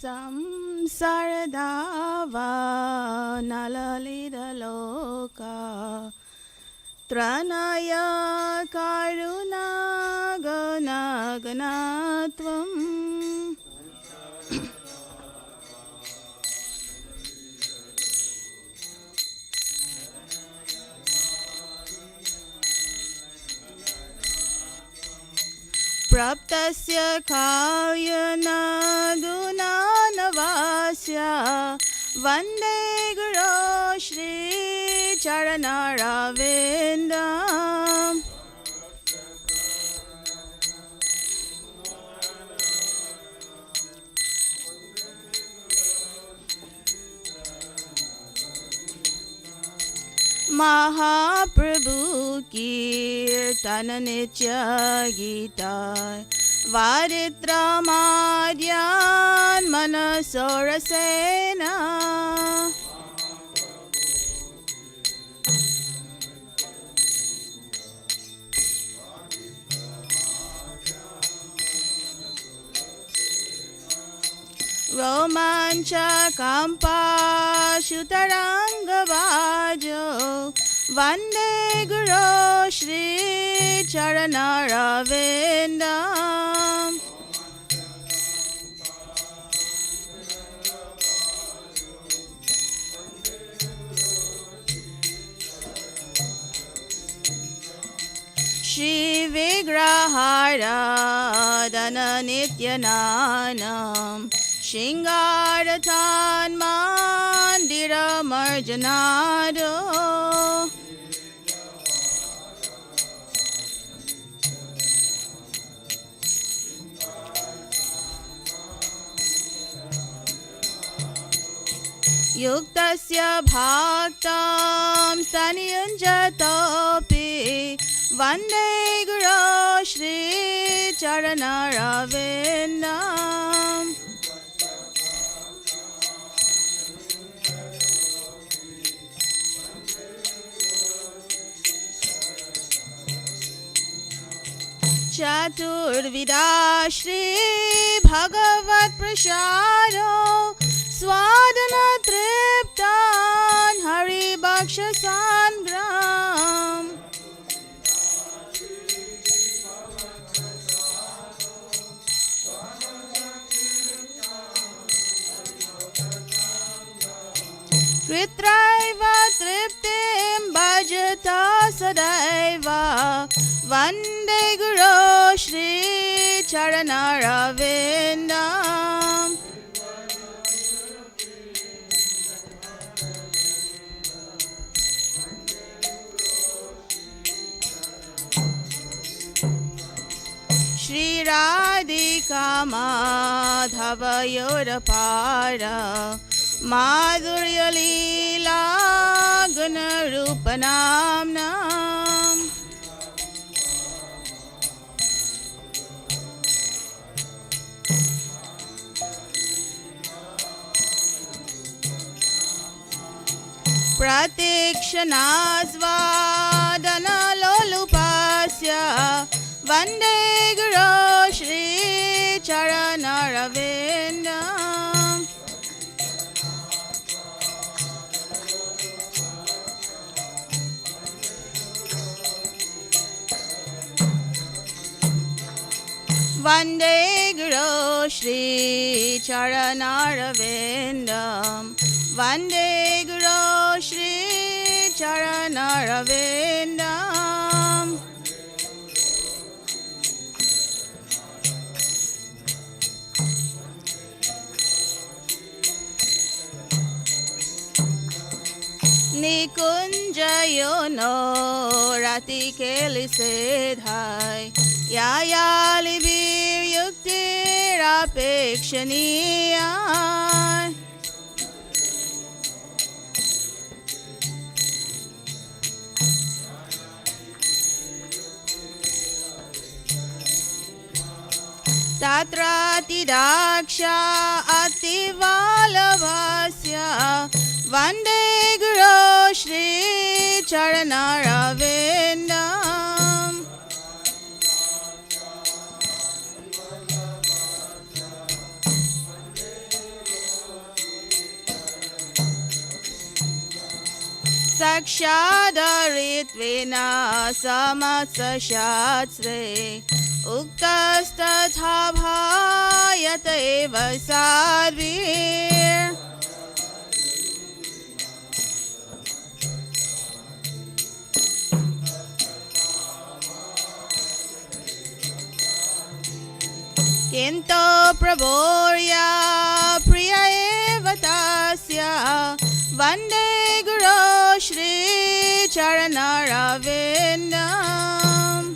Samsaradava nalalidaloka Tranaya karuna ganaganatvam Praptasya kalyana gunanavasya Vande Guru Shri Charanaravinda Mahaprabhu Kirtana Nitya Gita Vaditra Madhyan Manasorasena Romancha Kampa Shutaranga Vajo Vande Guru Shri Charanaravinda Shri Vigrahara Dana Nityananam Shingaratan Mandira Marjanado Yuktasya Bhaktam Staniyunjatopi Vande Guru Shri Charanaravinam Chaturvida Shri Bhagavat Prasado Swadana Triptan Hari Bhaksha Sangram Kritraiva Triptim Bhajata Sadaiva Vande Guru Shri Charanaravinda Shri Radhika Madhava Yorapara Madhurya Leela Guna Rupanamnam Pratikshana Lolupasya Vande Guru Shri Charanaravinda Vande Guru Shri Charanaravinda Vande Guru Shri Charanaravinda Nikunjayono Rati Keli Sedhai Yayali Bir Yukti Rapekshaniya Tatrati Daksha Ativalavasya Vande Guru Shri Charanaravinda साक्षादरित्वेन समत्सशास्त्रे उक्तस्तथा भायत एव साध्वीर् किन्तु प्रभोर्या प्रिय एव तस्य वन्दे गुरो श्रीचरणरविन्दम्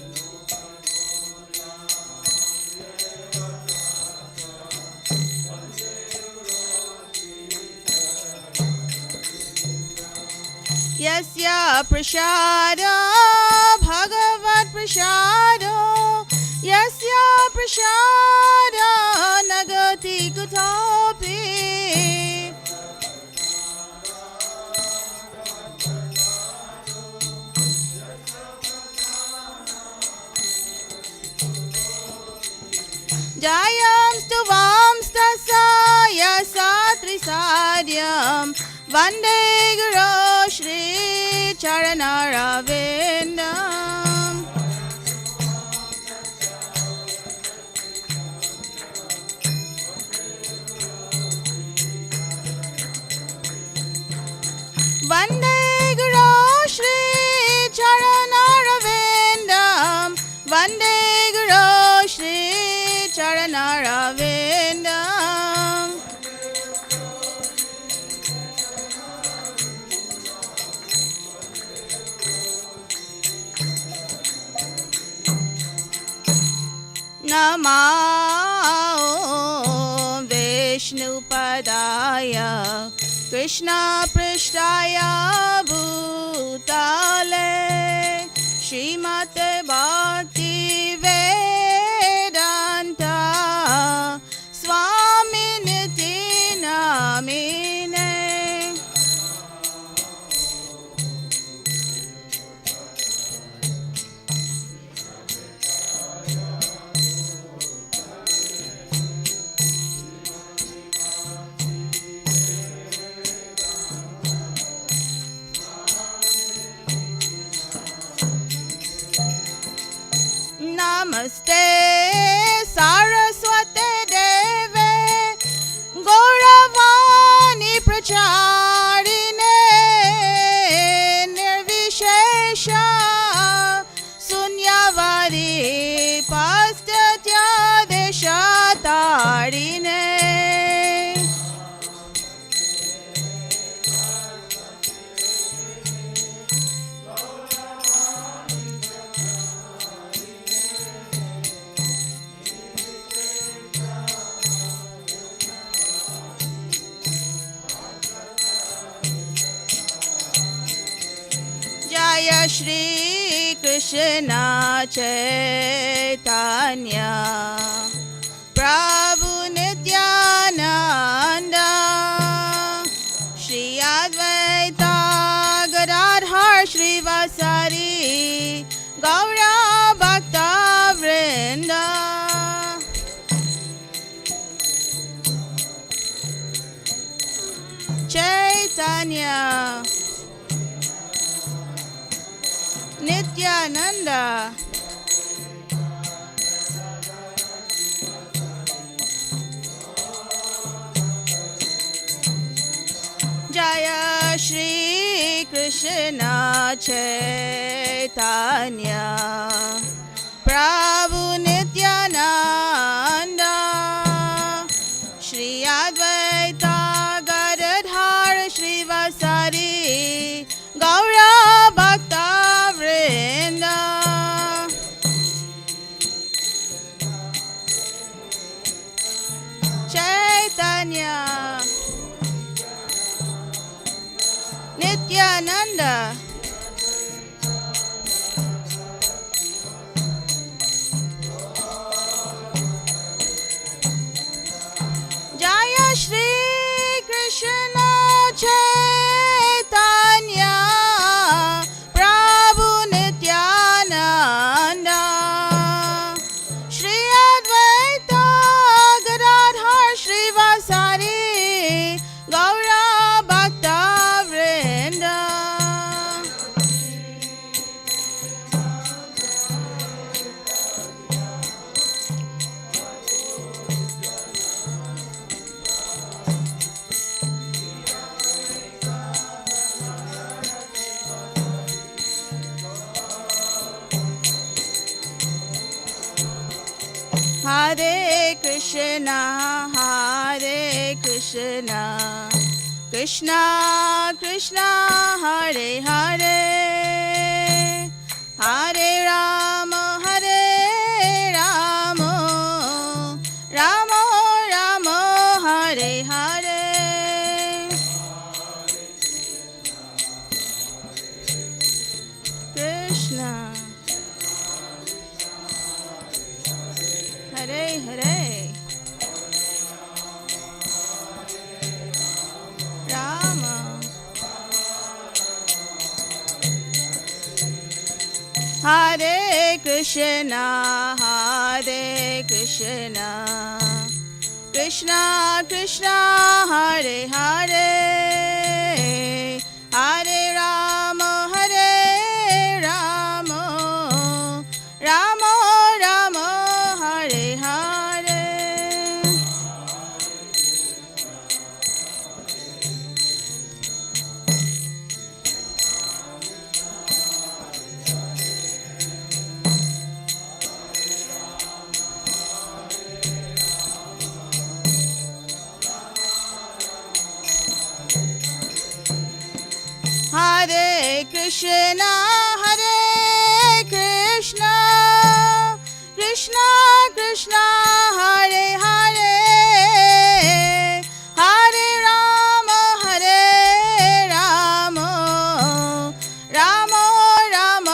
यस्य प्रसादो भगवत्प्रसादो यस्य प्रसादो न गति कुतोऽपि जयं स्तुवां स्तस्य यसा त्रिसाद्यं वन्दे गुरो श्रीचरणरविन्दम् वन्दे गुरो श्रीचरणरविन्दम् वन्दे गुरो श्रीचरणरविन्दम् नमो विष्णुपदाय कृष्णपृष्ठाय भूतले श्रीमते भक्तिवेदान्त स्वामिनिति नामिने नमस्ते सारस्वते देवे गौरवाणी प्रचारिणे निर्विशेष शून्यवादी पाश्चात्यदेशतारिणे जय श्री कृष्ण चैतन्य प्रभु नित्यानंद श्री अद्वैत गदाधर श्रीवासादि गौर भक्तवृंद चैतन्य नित्यानंद जय श्री कृष्ण चैतन्य प्रभु नित्यानंद श्री अद्वैत गदाधर श्रीवासादि गौर भक्तवृंद चैतन्य Nityanand Hare Krishna, Krishna Krishna, Hare Hare, Hare Rama, Rama Rama, Hare Hare. Krishna Hare Hare, Rama Hare Krishna, Krishna Krishna, Hare Hare, Hare Rama, Rama Rama, Hare Hare. Hare Krishna, Krishna Krishna, Hare Hare, Hare Rama, Rama Rama,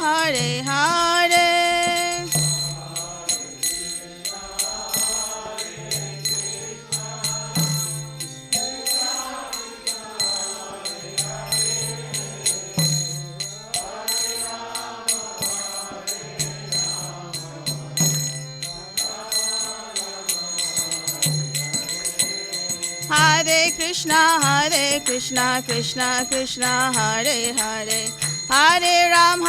Hare Hare. Hare Krishna, Krishna Krishna, Hare Hare, Hare Ram,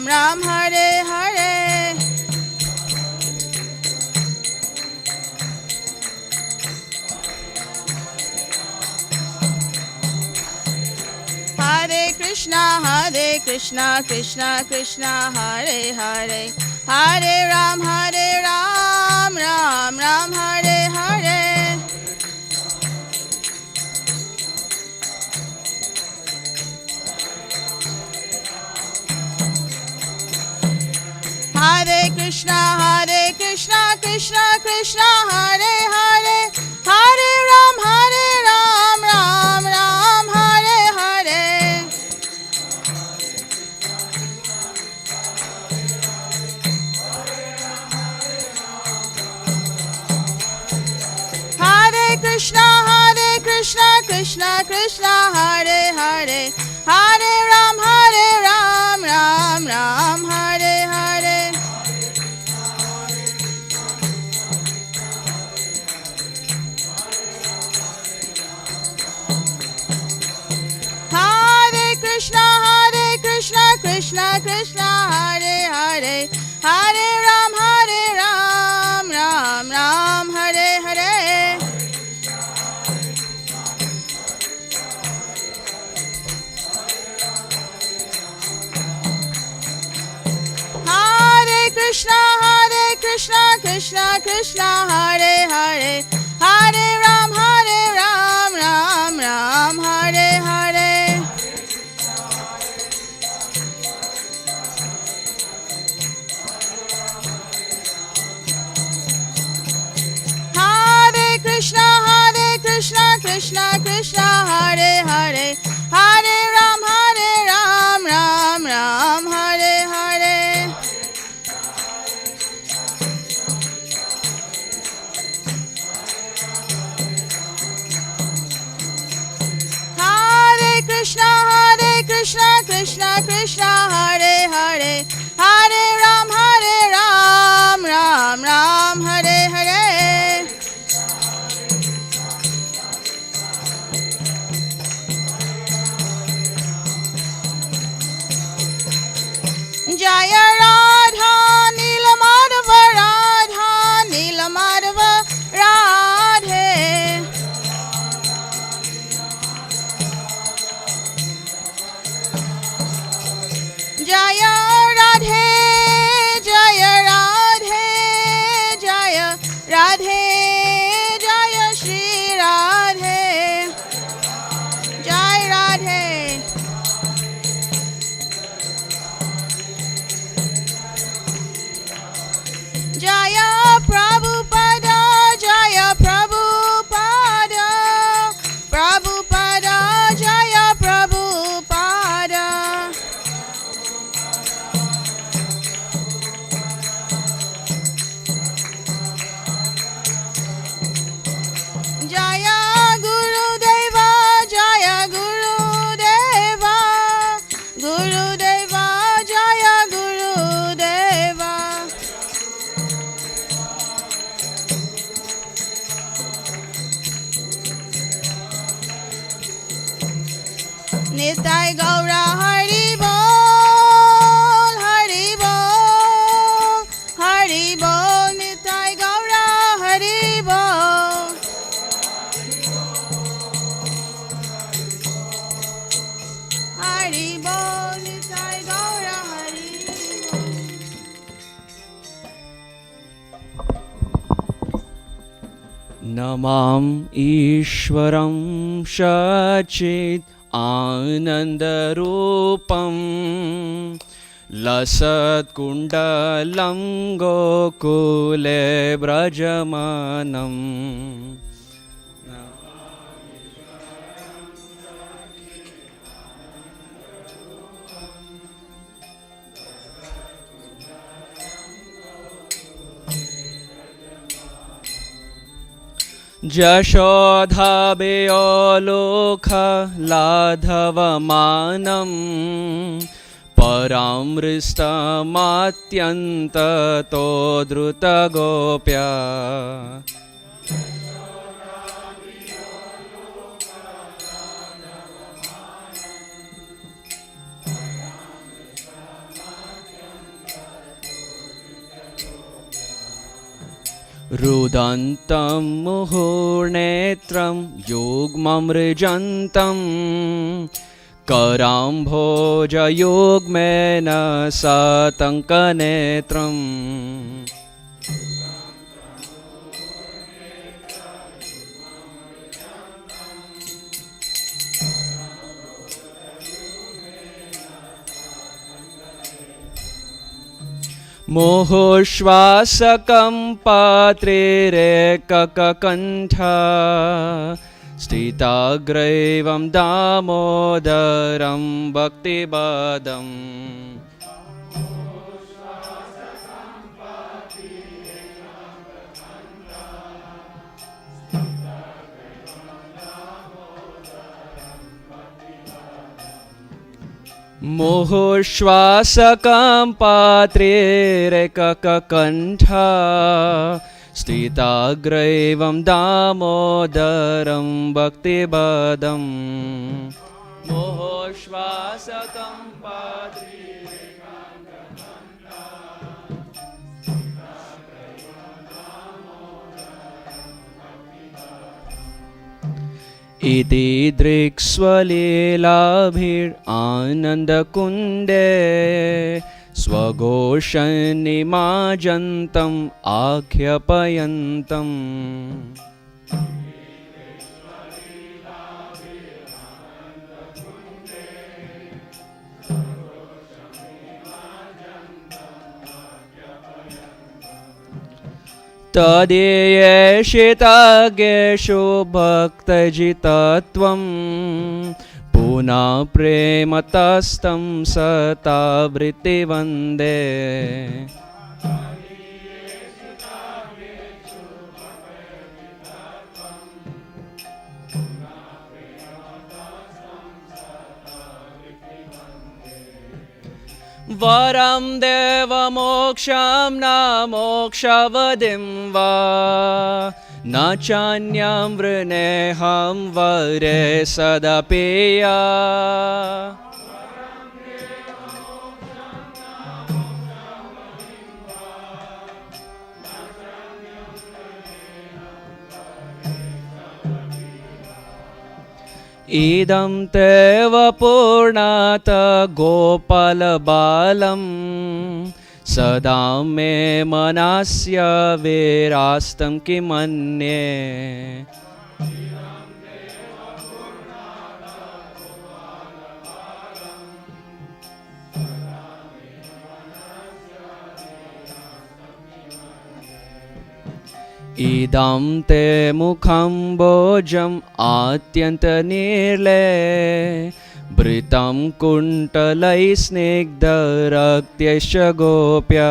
Ram Hare Hare. Hare Krishna, Krishna Krishna, Hare Hare, Hare Ram, Ram Hare Hare. Hare Krishna, Krishna Krishna, Hare Hare, Hare Ram, Ram Hare Hare. Hare Krishna, Krishna Krishna, Hare Hare, Hare Ram, Ram Hare Hare. Hare Krishna, Krishna Krishna, Hare Hare, Hare Ram, Ram Hare Hare. Hare Krishna, Krishna Krishna, Hare Hare, Hare Ram, Ram Hare Hare. Hare Krishna, Krishna Krishna, Hare Hare, Hare Ram, Ram Hare Hare. Hare Krishna, Krishna Krishna, Hare Hare, Hare Ram, Ram Hare Hare. Gaura Hari Bol, Hari Bol, Hari Bol, Nitai Gaura Hari Bol. Hari Bol, Nitai Gaura Hari Bol. नमाम ईश्वरं सच्चित् आनन्दरूपं लसत्कुण्डलं गोकुले व्रजमानम् जशोधाभयोलोकलाघवमानं परामृष्टमात्यन्ततो द्रुतगोप्या रुदन्तं मुहुर्नेत्रं युग्ममृजन्तं कराम्भोजयुग्मेन सतङ्कनेत्रम् मोहोश्वासकं पात्रेरेकककण्ठा स्थिताग्रैवं दामोदरं भक्तिपदम् मोहोश्वासकं पात्रेरेकककण्ठा स्थिताग्रैवं दामोदरं भक्तिपदम् मोहोश्वासकं इति दृक्स्वलीलाभिरानन्दकुण्डे स्वघोषन्निमाजन्तम् आख्यापयन्तम् तदेयेषिताज्ञेषु भक्तजितत्वं पुनः प्रेमतस्तं सतावृत्तिवन्दे वरं देवमोक्षं न मोक्षवदिं वा न चान्यं वृणेऽहं वरे सदपेया इदं तेव पूर्णात गोपालबालं सदा मे मनस्य विरास्तं किमन्ये इदं ते मुखं भोजम् आत्यन्तनीले भृतं कुण्टलैः स्निग्धरक्त्यश्च गोप्या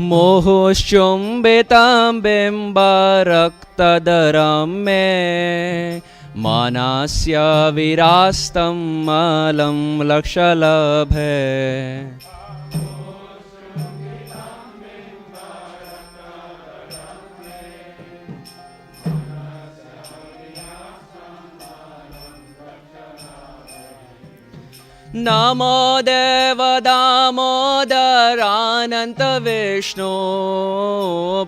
मोहोश्चुम्बितां बिम्बरक्तधरं मे मनस्य विरास्तं मलं लक्षलभे नमो देव दामोदरानन्त विष्णु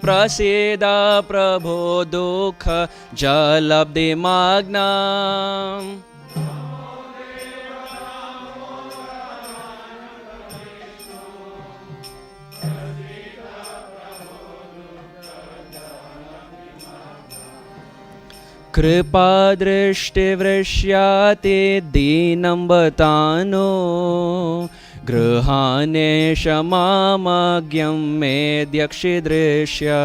प्रसीद प्रभो दुःख जलब्धिमग्नम् कृपादृष्टिवृष्याति दीनं बतानो गृहाणे क्षमामज्ञं मेद्यक्षिदृश्य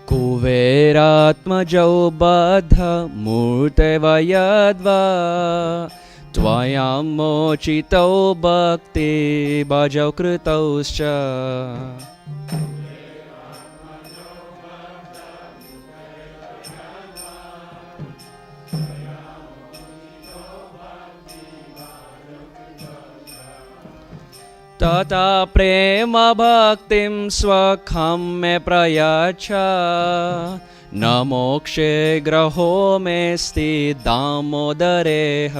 कुबेरात्मजौ बद्ध मूर्तयद्वा त्वया मोचितौ भक्ति भजौ कृतौश्च तथा प्रेम भक्तिं स्वखं मे प्रयच्छ न मोक्षे ग्रहो मेऽस्ति दामोदरेह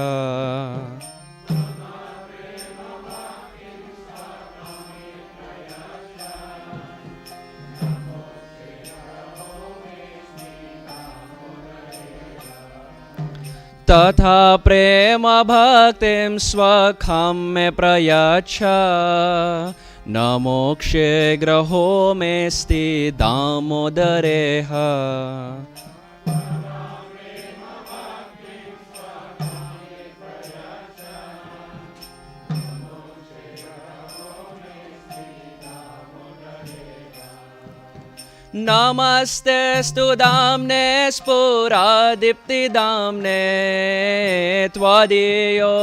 तथा प्रेम भक्तिं स्वखं मे प्रयच्छ न मोक्षे ग्रहो मेऽस्ति दामोदरेह नमस्तेऽस्तु दाम्ने स्फुरादीप्तिदाम्ने त्वदीयोदरायात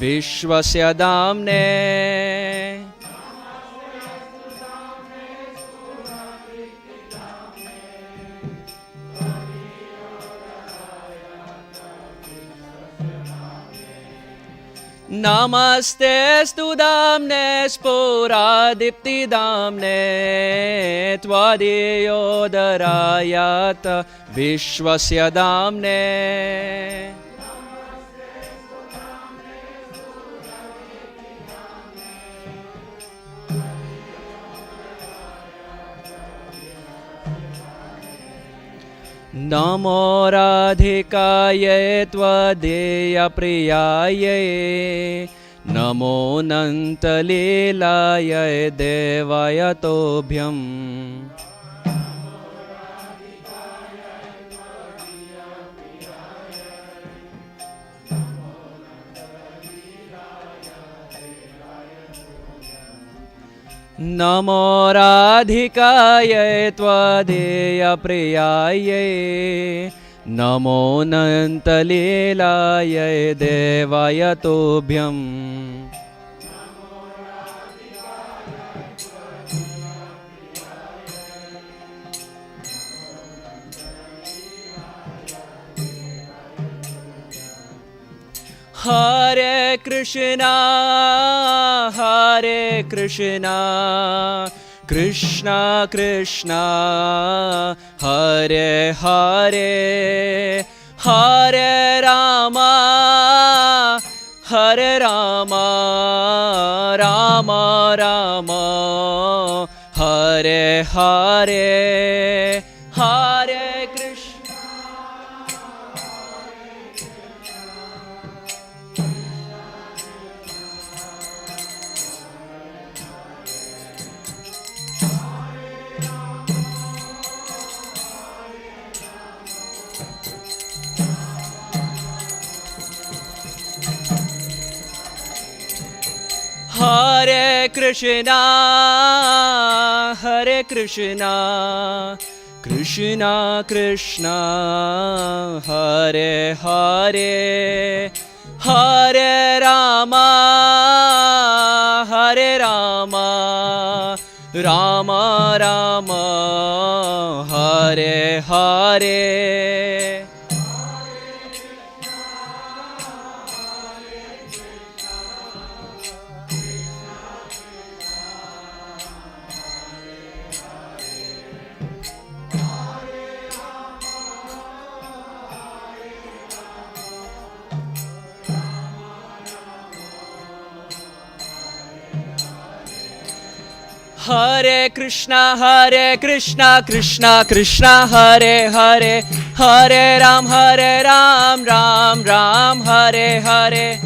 विश्वस्य दाम्ने नमस्तेऽस्तु दाम्ने स्फुरादीप्तिदाम्ने त्वदीयोदरायात विश्वस्य दाम्ने नमो राधिकायै त्वदीयप्रियायै नमो अनन्तलीलायै देवाय तोभ्यम् नमो राधिकायै त्वदीयप्रियायै नमो अनन्तलीलायै देवाय तोभ्यम् हरे कृष्णा कृष्णा कृष्णा हरे हरे हरे राम राम राम हरे हरे हरे कृष्ण हरे Krishna Krishna Krishna Hare Hare Hare Ram Ram Ram Hare Hare Hare Krishna, Krishna Krishna, Hare Hare, Hare Ram, Ram Ram, Hare Hare.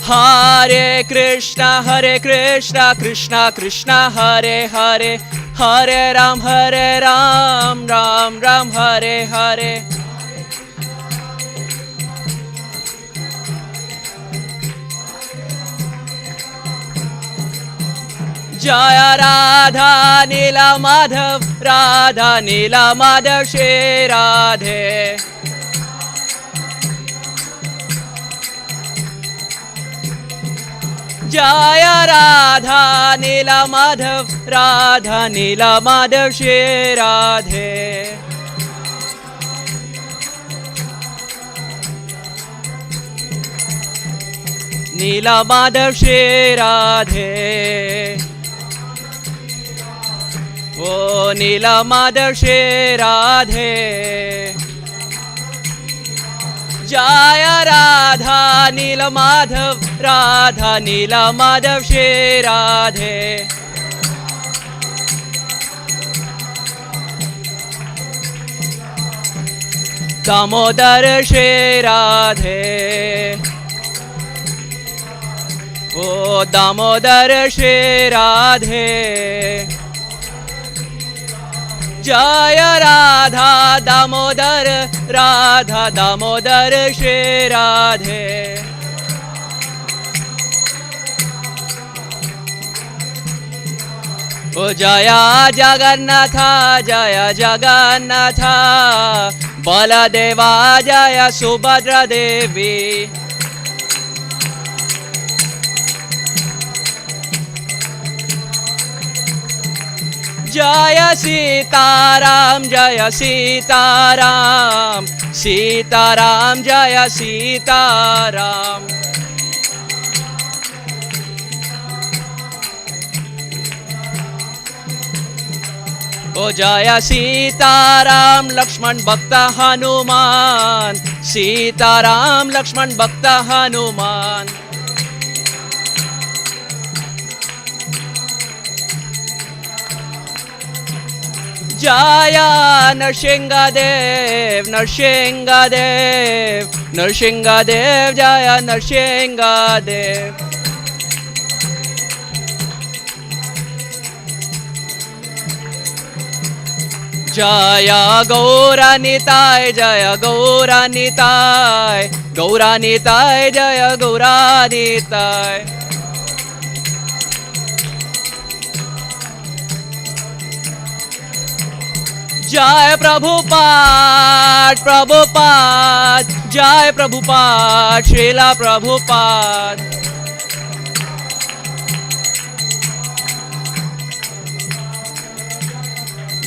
Hare Krishna, Krishna Krishna, Hare Hare, Hare Ram, Ram Ram, Hare Hare. Jaya Radha Nila Madhav, Radha Nila Madhav, Shri Radhe. Jaya Radha Nila Madhav, Radha Nila Madhav, Shri Radhe. Nila Madhav, Shri Radhe. Oh, Nila Madhav, Shri Radhe. Jaya Radha Nila Madhav, Radha Nila Madhav, Shri Radhe. Damodar, Shri Radhe. Oh, Damodar, Shri Radhe. Jaya Radha Damodar, Radha Damodar, Shri Radhe. O Jaya Jagannatha, Jaya Jagannatha, Baladeva, Jaya Subhadra Devi. Jaya Sitaram, Jaya Sitaram, Sitaram, Jaya Sitaram. O Jaya Sitaram, Lakshman Bhakta Hanuman, Sitaram, Lakshman Bhakta Hanuman. Jaya Narsinghadev, Narsinghadev, Narsinghadev, Jaya Narsinghadev. Jaya Gauranitai, Jaya Gauranitai, Gauranitai, Jaya Gauranitai. Jai Prabhupada, Prabhupada, Jai Prabhupada, Srila Prabhupada.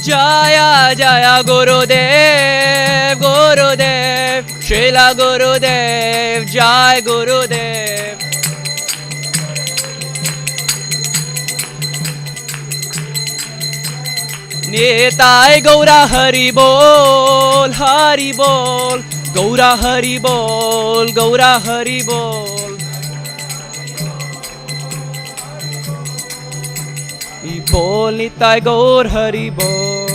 Jaya Jaya Gurudev, Gurudev, Srila Gurudev, Jai Gurudev. Nitai Gaura Hari Bol, Hari Bol, Gaura Hari Bol, Gaura Hari Bol. Bol Nitai Gaur Hari Bol.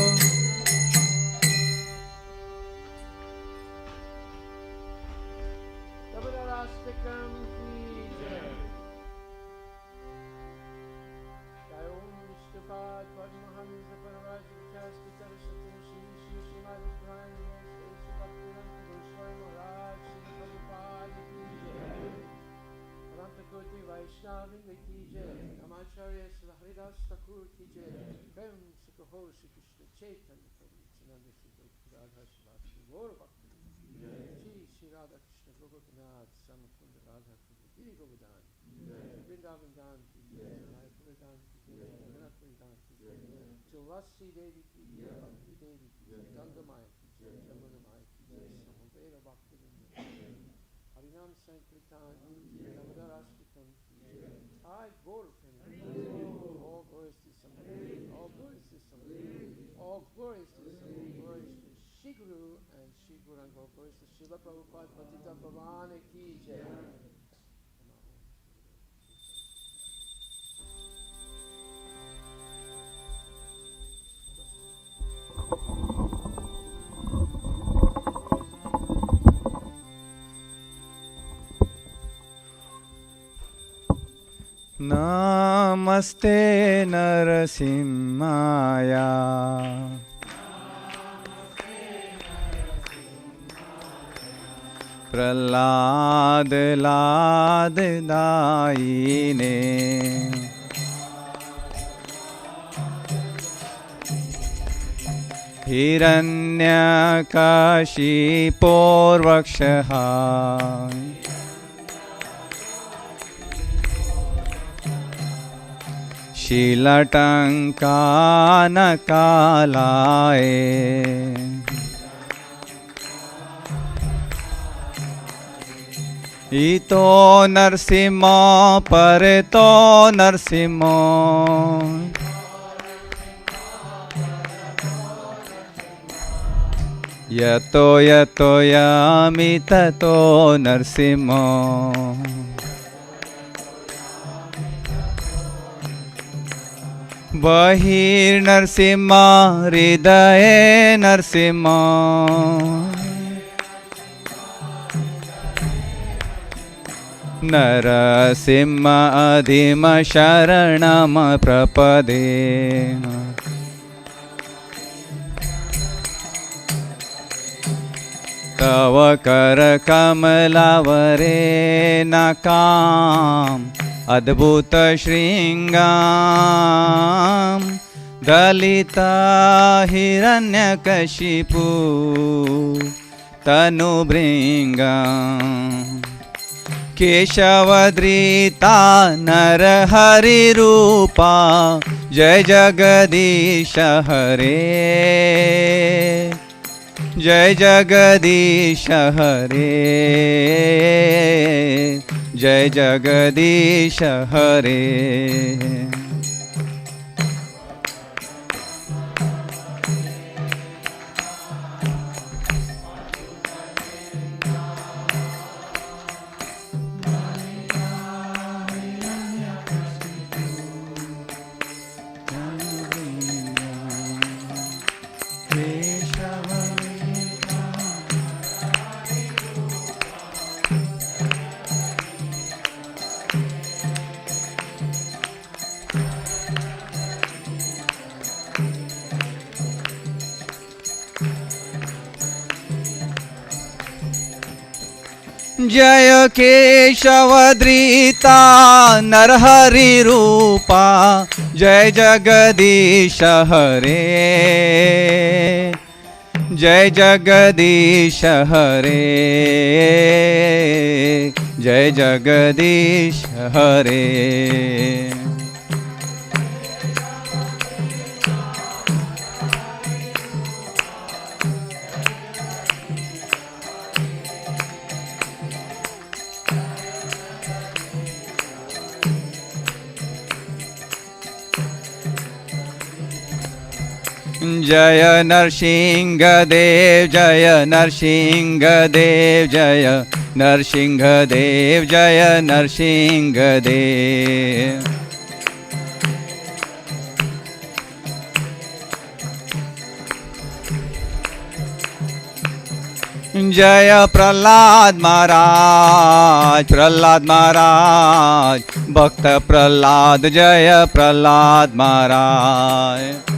All glories to Shri Guru and Shri नमस्ते नरसिंहाया प्रहलाद लाद दायिने हिरण्यकशिपोर्वक्षः शीलटङ्कानकालाय इतो नरसिंह परतो नरसिंह यतो यतो यामि ततो नरसिंह बहिर्नरसिंह हृदये नरसिंह नरसिंह अधिम शरणम प्रपदे तव कर कमलावरे नकाम अद्भुत श्रृंगाम दलिता हिरण्यकशिपु तनुभृंगाम केशवधृता नरहरिरूपा जय जगदीश हरे जय जगदीश हरे जय जगदीश हरे जय केशवधृता नरहरि रूपा जय जगदीश हरे जय जगदीश हरे जय जगदीश हरे जय नरसिंहदेव जय नरसिंहदेव जय नरसिंहदेव जय नरसिंहदेव जय प्रहलाद महाराज भक्त प्रहलाद जय प्रहलाद महाराज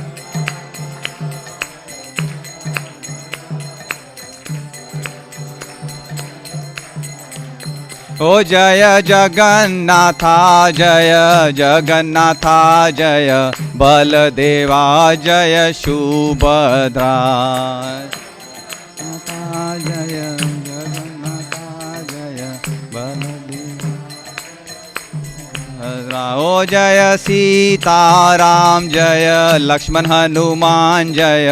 ओ जय जगन्नाथा जय जगन्नाथा जय बलदेवा जय सुभद्रा जय जगन्नाथा जय बलदेवा ओ जय सीताराम जय लक्ष्मण हनुमान जय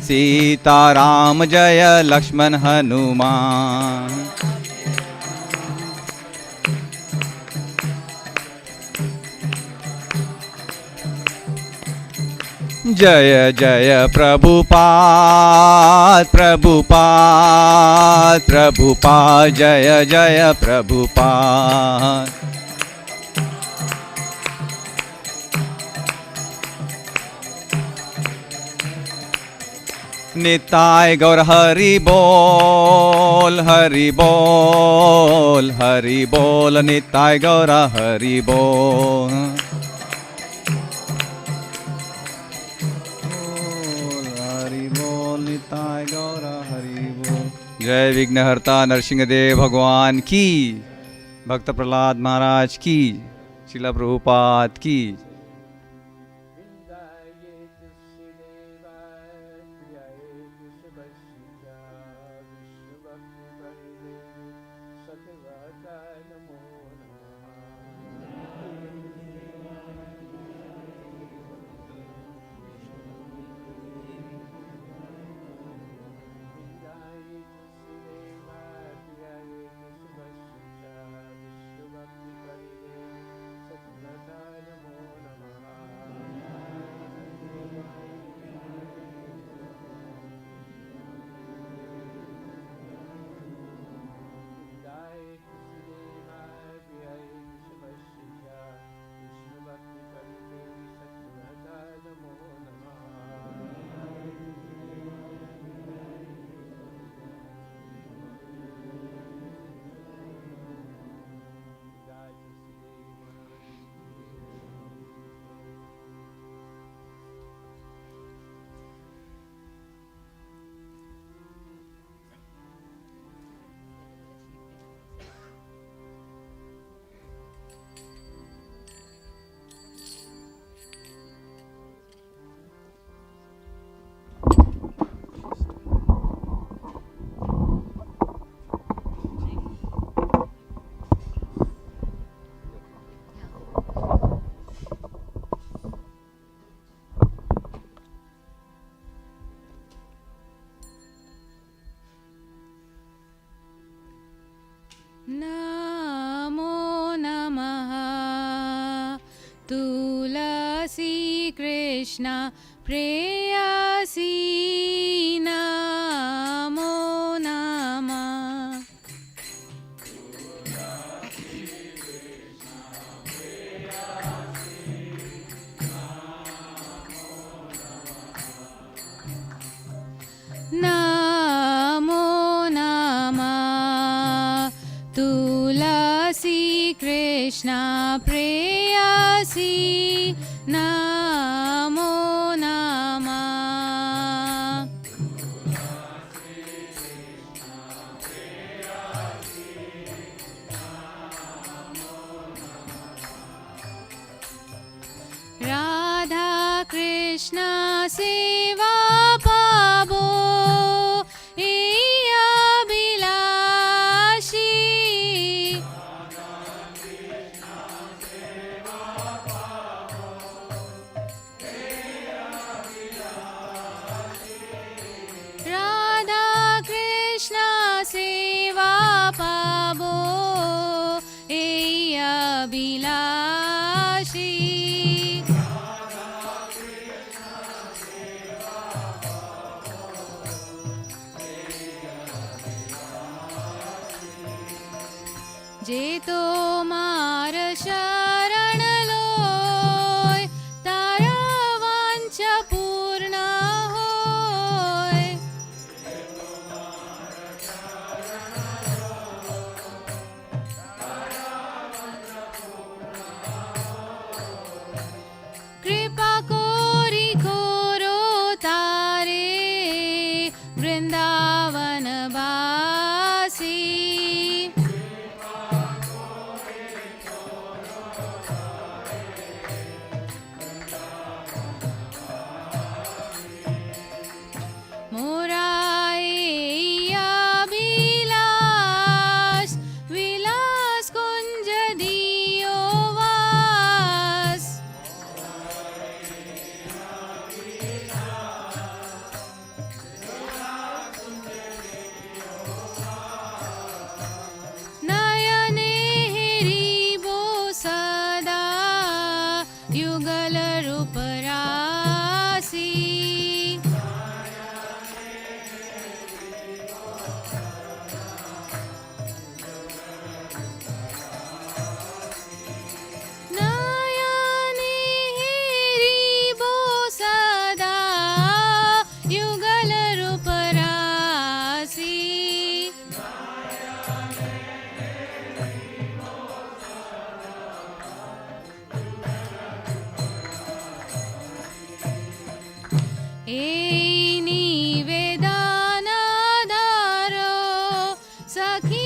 सीताराम जय लक्ष्मण हनुमान जय जय प्रभुपाद प्रभुपाद प्रभुपाद जय जय प्रभुपाद निताय गौर हरि बोल हरि बोल निताय गौर हरि बोल हरि बोल निताय गौर हरि बोल। जय विघ्नहर्ता नरसिंहदेव भगवान की, भक्त प्रहलाद महाराज की, शिला प्रभुपाद की। नमो नमः तुलसी कृष्ण प्रेयसी नमो नमः। नमो नमः तुलसी कृष्ण प्रेयसी नमो नमः। राधा कृष्ण सेवा पाबो सेवा पाबो ए अभिलाषी। जे तो मार शरण लोय तारा वांछा पूर्ण होय। कृपा कोरी खोरो तारे वृंदावन वासी।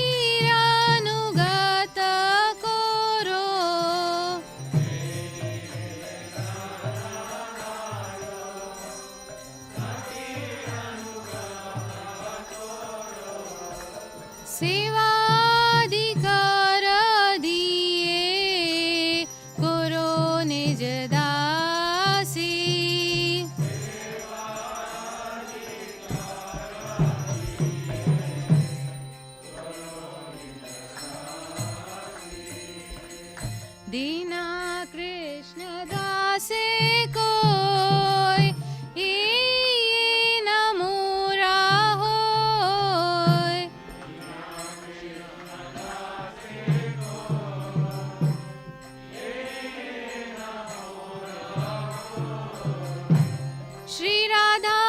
চিরানুগত করো। সেবাধিকার দিয়ে করো নিজ দাসী। दीना कृष्ण दासे कोय ए न मोरा होय। श्री राधा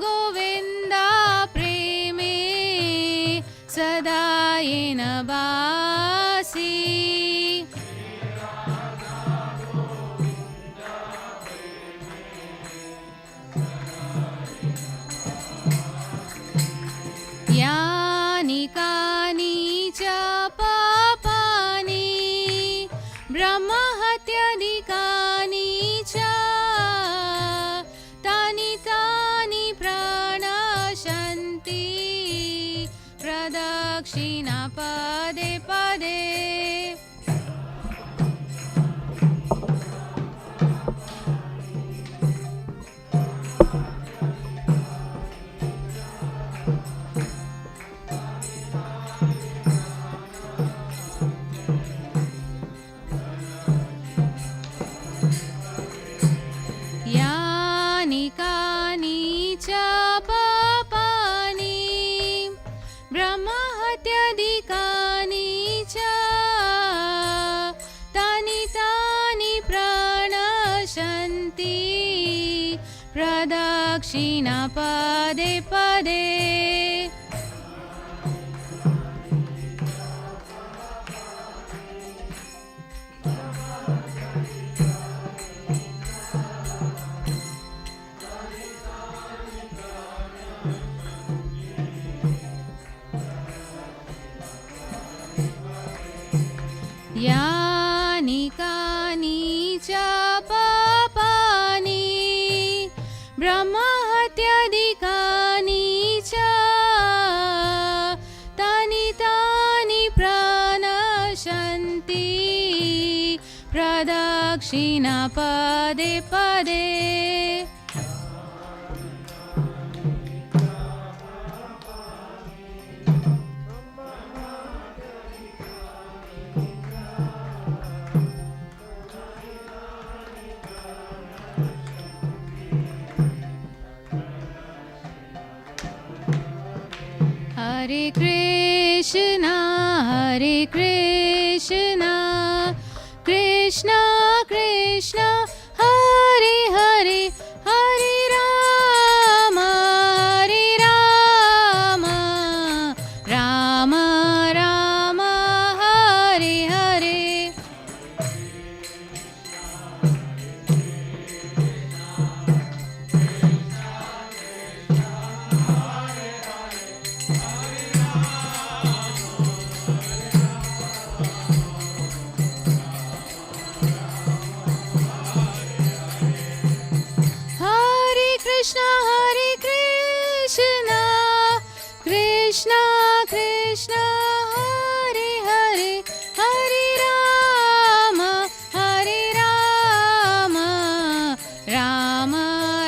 गोविंदा प्रेमे सदा येन बासी। यानि कानि च पापानि ब्रह्महत्यादिकानि च तानि तानि प्रणशन्ति प्रदक्षिणा पदे पदे। यानि कानि च पापानि ब्रह्महत्यादिकानि च तानि तानि प्रणशन्ति प्रदक्षिणा पदे पदे। यानि कानि च पापानि ब्रह्महत्यादिकानि च तानि तानि प्रणशन्ति प्रदक्षिणा पदे पदे। हरे कृष्णा कृष्णा कृष्णा हरे हरे हरे राम राम राम हरे हरे। कृष्णा कृष्णा हरे हरे हरे राम राम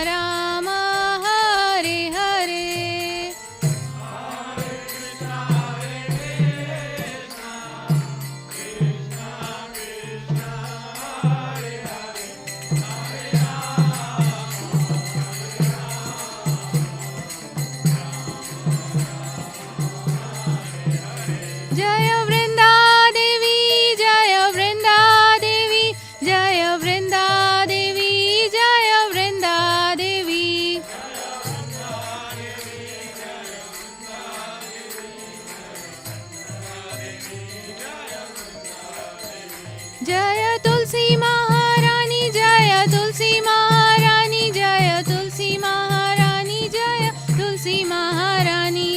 राम हरे हरे। जय वृंदा देवी जय वृंदा देवी जय वृंदा देवी जय वृंदा देवी। जय तुलसी महारानी जय तुलसी महारानी जय तुलसी महारानी जय तुलसी महारानी।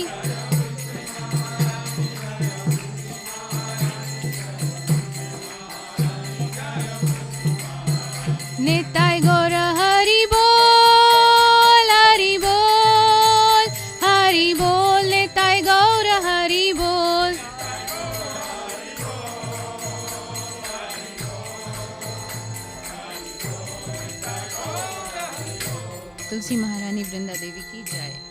तुलसी महारानी वृंदा देवी की जय।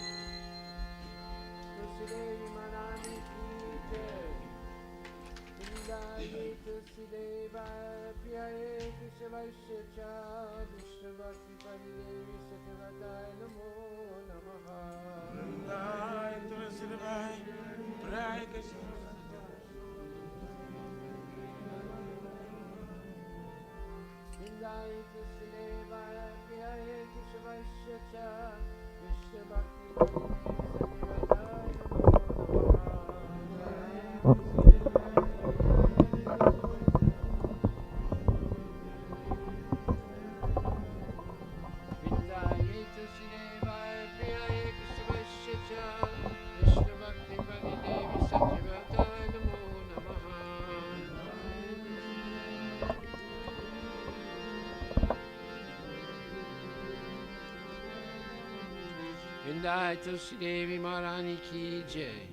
Vrindavan Tulsi Devi Maharani ki jai.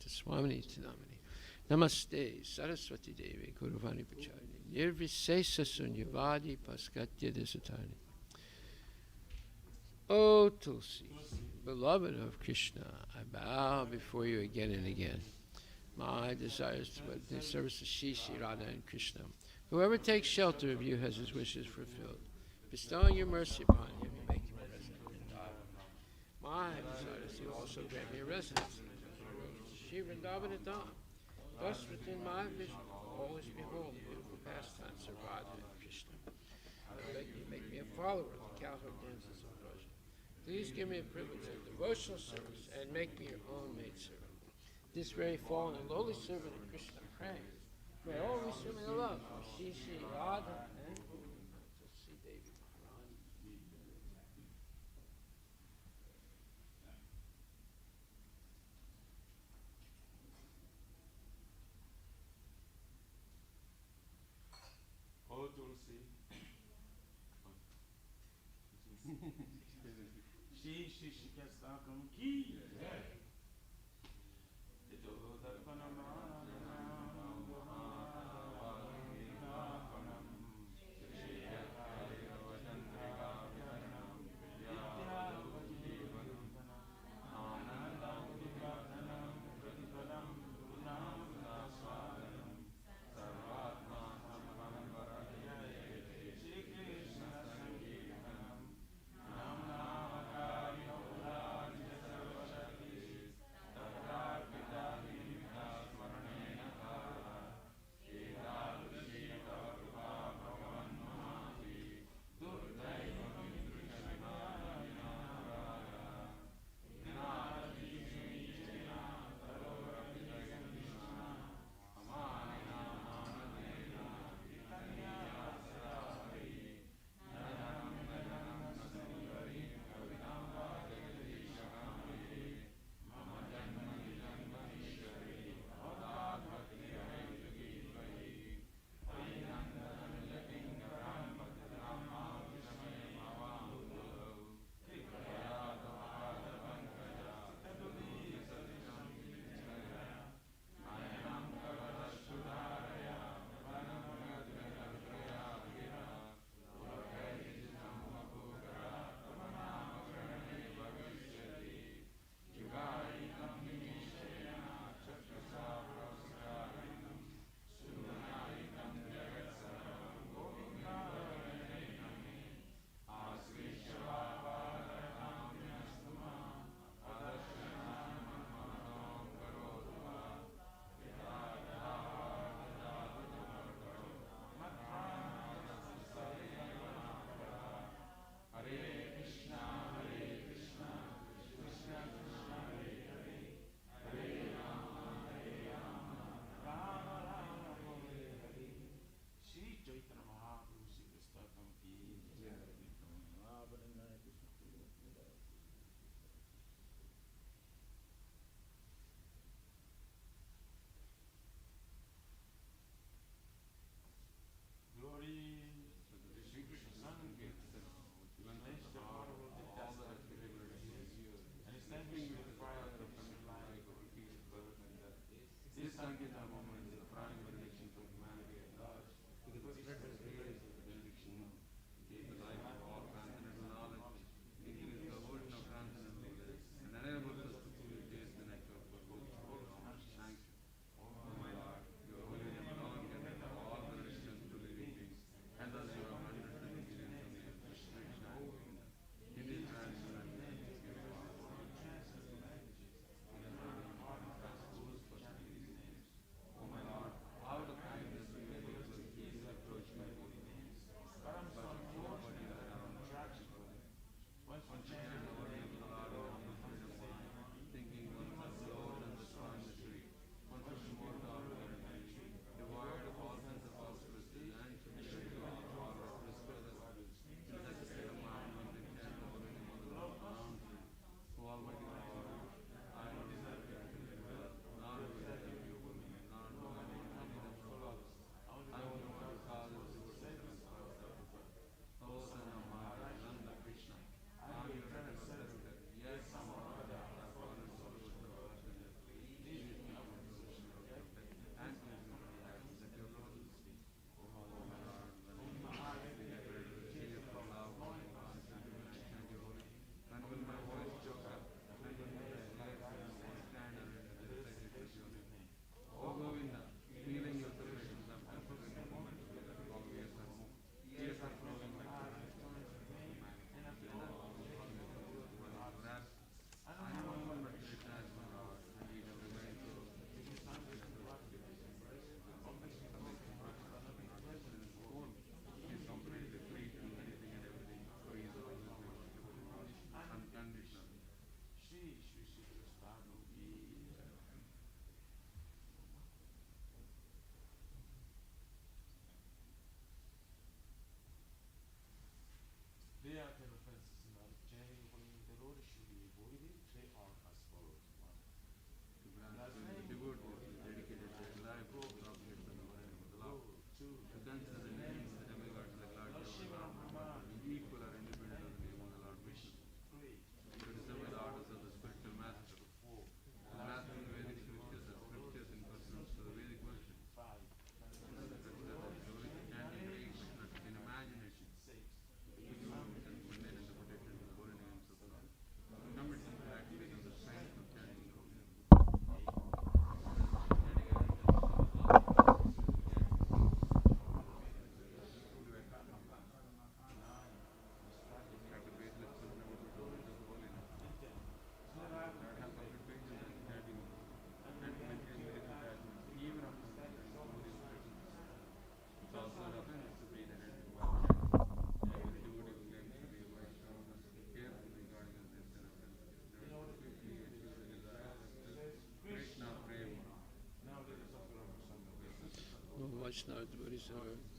Swamini Tinamani. Namaste, Saraswati Devi, Guruvani Pacharini. Nirvisesa Sunyavadi Paskatya Desatani. O Tulsi, beloved of Krishna, I bow before you again and again. My desires to the service of Shri Radha and Krishna. Whoever takes shelter of you has his wishes fulfilled. Bestowing your mercy upon him, you make him a resident in Vrindavan. My desire is to also grant me a residence in Shri Vrindavan and Dham. Thus, within my vision, always behold the beautiful pastimes of Radha and Krishna. I beg you, make me a follower of the cowherd dances of Braj. Please give me a privilege of devotional service and make me your own maidservant. This very fallen and lowly servant of Krishna prays. May always show me the love of Shri Radha and Tulsi Devi Maharani. Oh Tulsi. Shri Shri Shikastakam ki. Vaishnava devotees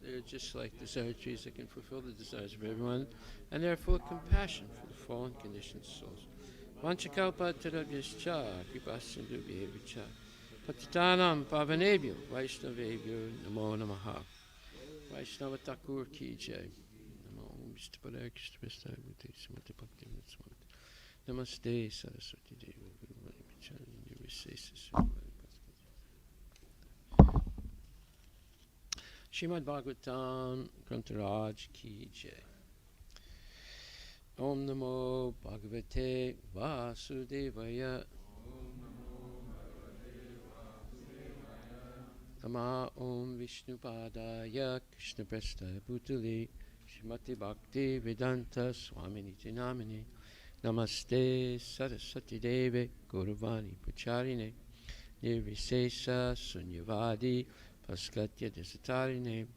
they're just like desire trees that can fulfill the desires of everyone, and they are full of compassion for the fallen conditioned souls. Vanchakalpa tadabhyascha kripasindubhyevacha patitanam pavanebhyo Vaishnavebhyo namo namaha. Vaishnava Thakur ki jai. Namo Om Vishnupadaya Krishna Prasthaya Bhute Srimati Bhaktivinoda Swami. Namaste Saraswati Devi Guruvani Pacharani Nirvisesa Srimad Bhagavatam Grantaraj ki jai. Om Namo Bhagavate Vasudevaya. Nama Om Vishnupadaya Krishna Prasthaya Bhutale Srimati Bhakti Vedanta Swamini Namini. Namaste Saraswati Deve Guruvani Pacharine Nirvisesa Sunyavadi Paskatya Desatarine.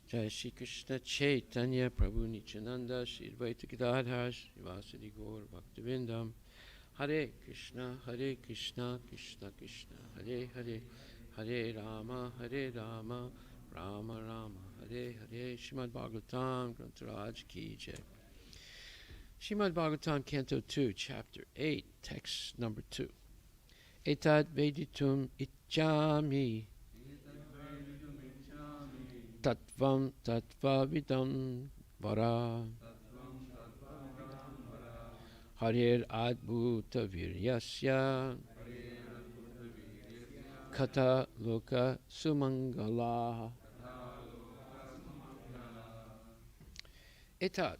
Jai Shri Krishna Chaitanya Prabhu Nityananda Shri Advaita Gadadhar Srivasadi Gaur Bhaktivindam. Hare Krishna Krishna Krishna Hare Hare Hare Rama Rama Rama Hare Hare. Srimad Bhagavatam Grantaraj ki jai. Srimad Bhagavatam Canto 2, Chapter 8, Text number 2. Etad veditum ichami tattvam tattvavidam vara harir adbhuta viryasya kata loka sumangala. Etad,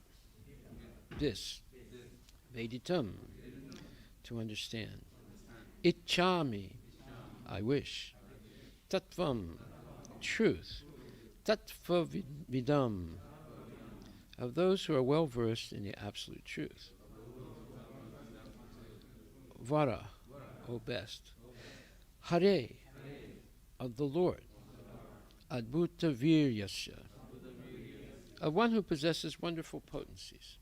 this, veditam, to understand. Ichami, I wish. Tattvam, truth. Tattva vidam, of those who are well versed in the absolute truth. Vara, O best. Hare, of the Lord. Adbhuta viryasya, of one who possesses wonderful potencies.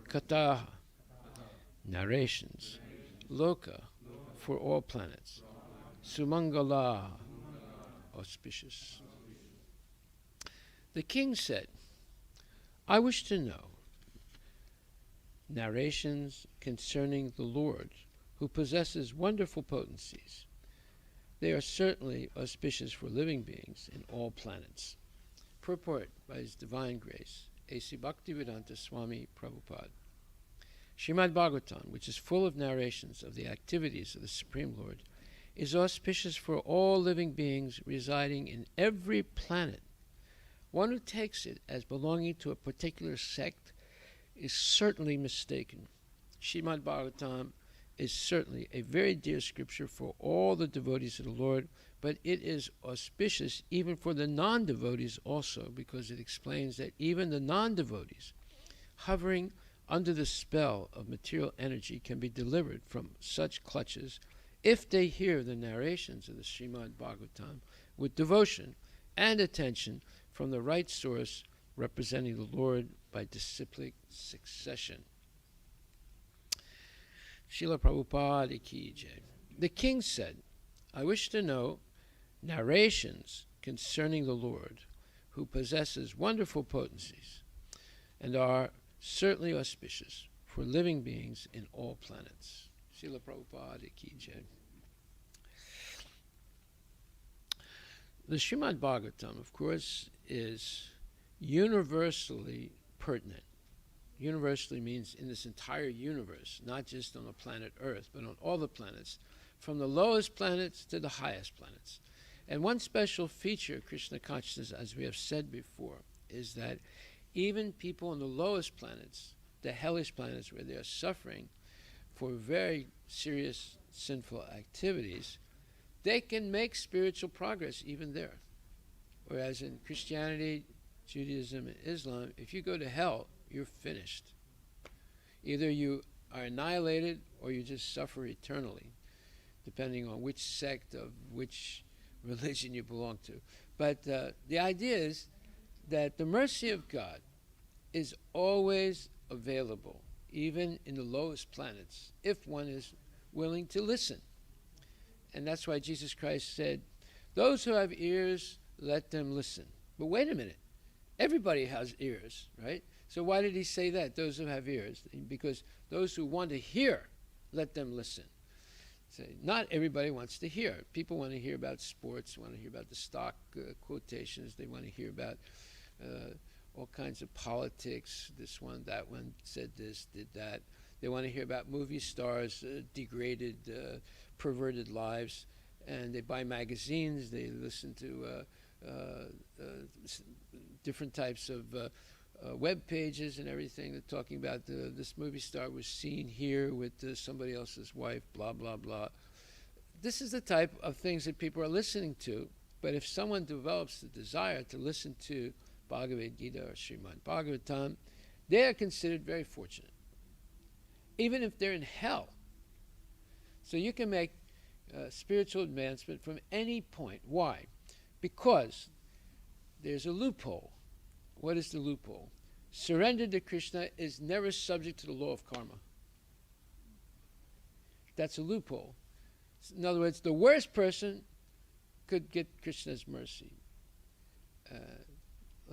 Kataha, narrations. Loka, for all planets. Sumangala, auspicious. The king said, I wish to know narrations concerning the Lord, who possesses wonderful potencies. They are certainly auspicious for living beings in all planets. Purport by His Divine Grace, A.C. Bhaktivedanta Swami Prabhupada. Srimad Bhagavatam, which is full of narrations of the activities of the Supreme Lord, is auspicious for all living beings residing in every planet. One who takes it as belonging to a particular sect is certainly mistaken. Srimad Bhagavatam is certainly a very dear scripture for all the devotees of the Lord, but it is auspicious even for the non-devotees also, because it explains that even the non-devotees, hovering under the spell of material energy, can be delivered from such clutches if they hear the narrations of the Srimad Bhagavatam with devotion and attention from the right source representing the Lord by disciplic succession. Srila Prabhupada ki jai. The king said, I wish to know narrations concerning the Lord, who possesses wonderful potencies and are certainly auspicious for living beings in all planets. Srila Prabhupada ki jai. The Srimad Bhagavatam, of course, is universally pertinent. Universally means in this entire universe, not just on the planet Earth, but on all the planets, from the lowest planets to the highest planets. And one special feature of Krishna consciousness, as we have said before, is that even people on the lowest planets, the hellish planets where they are suffering for very serious sinful activities, they can make spiritual progress even there. Whereas in Christianity, Judaism, and Islam, if you go to hell, you're finished. Either you are annihilated or you just suffer eternally, depending on which sect of which religion you belong to. But the idea is that the mercy of God is always available, even in the lowest planets, if one is willing to listen. And that's why Jesus Christ said, Those who have ears, let them listen. But wait a minute. Everybody has ears, right? So why did he say that? Those who have ears. Because those who want to hear, let them listen. So not everybody wants to hear. People want to hear about sports, want to hear about the stock quotations. They want to hear about all kinds of politics. This one, that one said this, did that. They want to hear about movie stars' degraded, perverted lives. And they buy magazines. They listen to different types of web pages and everything. They're talking about this movie star was seen here with somebody else's wife, blah, blah, blah. This is the type of things that people are listening to. But if someone develops the desire to listen to Bhagavad Gita or Srimad Bhagavatam, they are considered very fortunate, even if they're in hell. So you can make spiritual advancement from any point. Why? Because there's a loophole. What is the loophole? Surrender to Krishna is never subject to the law of karma. That's a loophole. In other words, the worst person could get Krishna's mercy.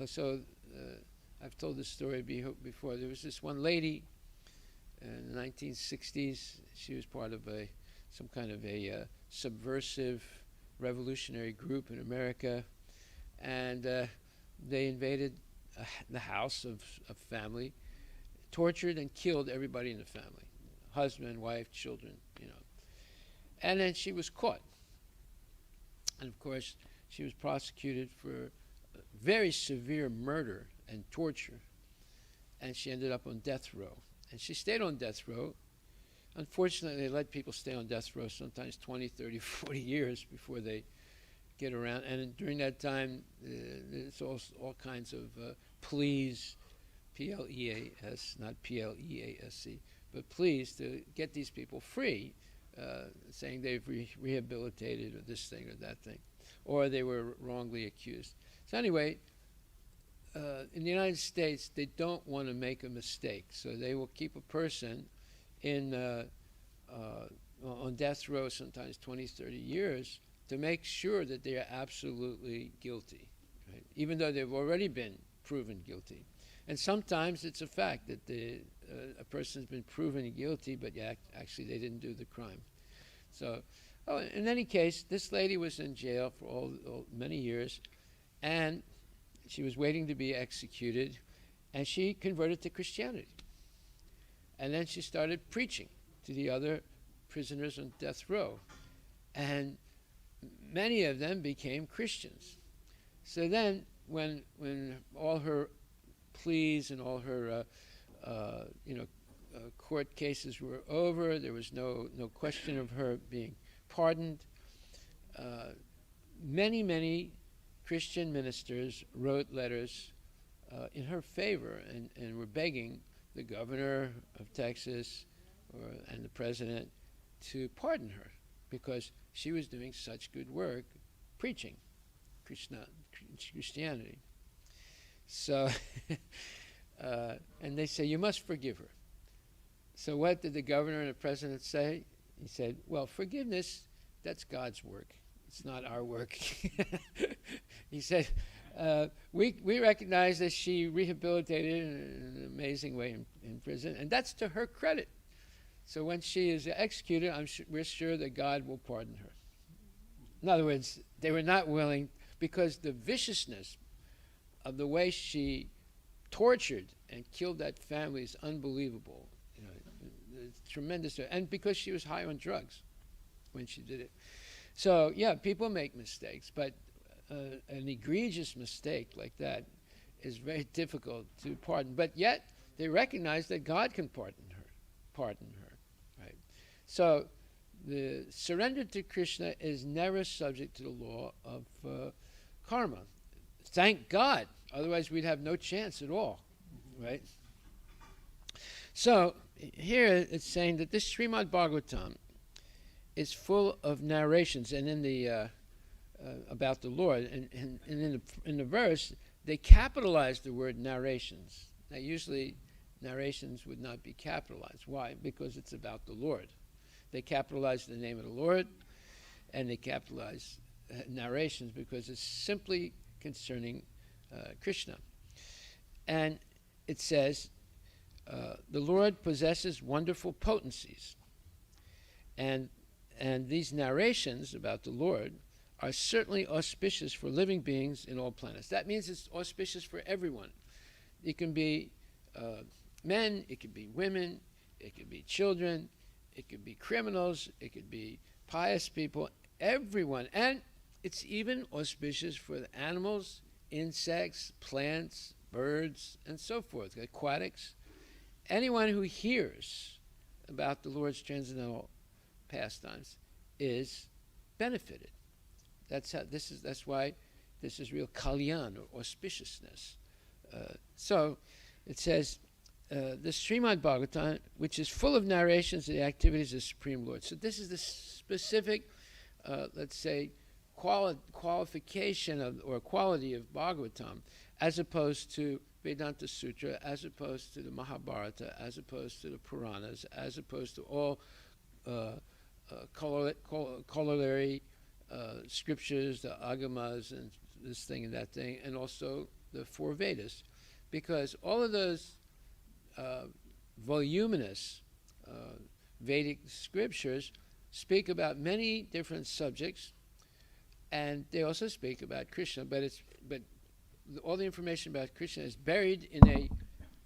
I've told this story before. There was this one lady in the 1960s. She was part of some kind of a subversive revolutionary group in America, and they invaded the house of a family, tortured and killed everybody in the family, husband, wife, children, And then she was caught. And of course, she was prosecuted for very severe murder and torture, and she ended up on death row. And she stayed on death row. Unfortunately, they let people stay on death row sometimes 20, 30, 40 years before they get around. And during that time, there's all kinds of pleas, P-L-E-A-S, not P-L-E-A-S-C, but pleas to get these people free, saying they've rehabilitated or this thing or that thing, or they were wrongly accused. So anyway, in the United States, they don't want to make a mistake, so they will keep a person on death row sometimes 20, 30 years to make sure that they are absolutely guilty, right? Even though they've already been proven guilty. And sometimes it's a fact that a person's been proven guilty, but actually they didn't do the crime. So, in any case, this lady was in jail for many years, and she was waiting to be executed, and she converted to Christianity. And then she started preaching to the other prisoners on death row. And many of them became Christians. So then, when all her pleas and all her court cases were over, there was no question of her being pardoned. Many Christian ministers wrote letters in her favor and were begging the governor of Texas and the president to pardon her because she was doing such good work preaching Christianity. So, and they say, you must forgive her. So what did the governor and the president say? He said, well, forgiveness, that's God's work. It's not our work. He said, we recognize that she rehabilitated in an amazing way in prison, and that's to her credit. So when she is executed, we're sure that God will pardon her. In other words, they were not willing, because the viciousness of the way she tortured and killed that family is unbelievable. It's tremendous. And because she was high on drugs when she did it. So, yeah, people make mistakes, but an egregious mistake like that is very difficult to pardon. But yet, they recognize that God can pardon her, right? So, the surrender to Krishna is never subject to the law of karma. Thank God. Otherwise, we'd have no chance at all, right? So, here it's saying that this Srimad Bhagavatam is full of narrations, and in the about the Lord, and in the verse they capitalize the word narrations. Now, usually narrations would not be capitalized. Why? Because it's about the Lord. They capitalize the name of the Lord, and they capitalize narrations because it's simply concerning Krishna. And it says, the Lord possesses wonderful potencies. And these narrations about the Lord are certainly auspicious for living beings in all planets. That means it's auspicious for everyone. It can be men, it could be women, it could be children, it could be criminals, it could be pious people, everyone. And it's even auspicious for the animals, insects, plants, birds, and so forth, aquatics. Anyone who hears about the Lord's transcendental pastimes is benefited. That's why this is real kalyan, or auspiciousness. So it says, the Srimad Bhagavatam, which is full of narrations of the activities of the Supreme Lord. So this is the specific, let's say, qualification of, or quality of Bhagavatam, as opposed to Vedanta Sutra, as opposed to the Mahabharata, as opposed to the Puranas, as opposed to all corollary scriptures, the Agamas, and this thing and that thing, and also the four Vedas. Because all of those voluminous Vedic scriptures speak about many different subjects, and they also speak about Krishna, but all the information about Krishna is buried in a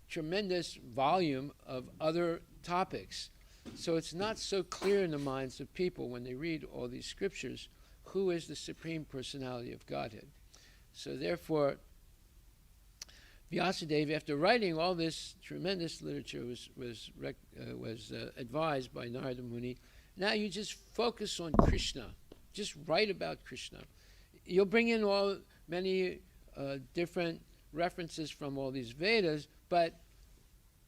tremendous volume of other topics. So it's not so clear in the minds of people when they read all these scriptures who is the Supreme Personality of Godhead. So therefore, Vyasadeva, after writing all this tremendous literature, was advised by Narada Muni, now you just focus on Krishna. Just write about Krishna. You'll bring in many different references from all these Vedas, but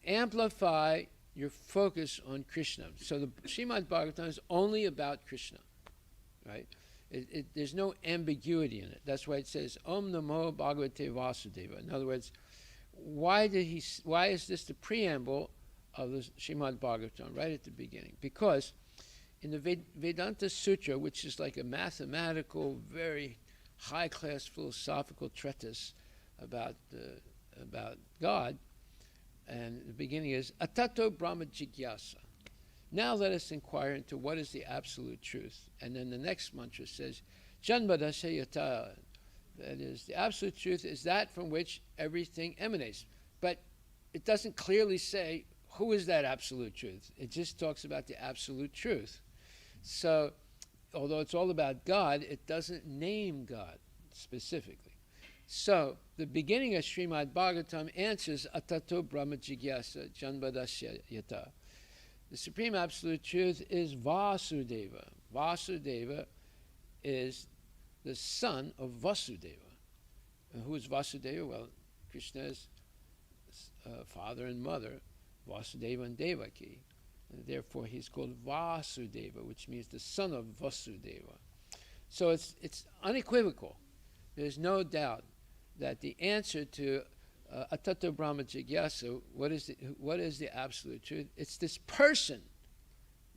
amplify your focus on Krishna. So the Srimad Bhagavatam is only about Krishna, right? There's no ambiguity in it. That's why it says Om Namo Bhagavate Vasudeva. In other words, why is this the preamble of the Srimad Bhagavatam right at the beginning? Because in the Vedanta Sutra, which is like a mathematical, very high-class philosophical treatise about God, and the beginning is Atato Brahma Jigyasa. Now let us inquire into what is the absolute truth. And then the next mantra says, Janmadasya Yata. That is, the absolute truth is that from which everything emanates. But it doesn't clearly say who is that absolute truth. It just talks about the absolute truth. So, although it's all about God, it doesn't name God specifically. So, the beginning of Srimad Bhagavatam answers Atato Brahma Jigyasa Janmadasya Yata. The Supreme Absolute Truth is Vasudeva. Vasudeva is the son of Vasudeva. And who is Vasudeva? Well, Krishna's father and mother, Vasudeva and Devaki. And therefore he's called Vasudeva, which means the son of Vasudeva. So it's unequivocal. There's no doubt that the answer to Atato Brahma Jigyasa, what is the absolute truth? It's this person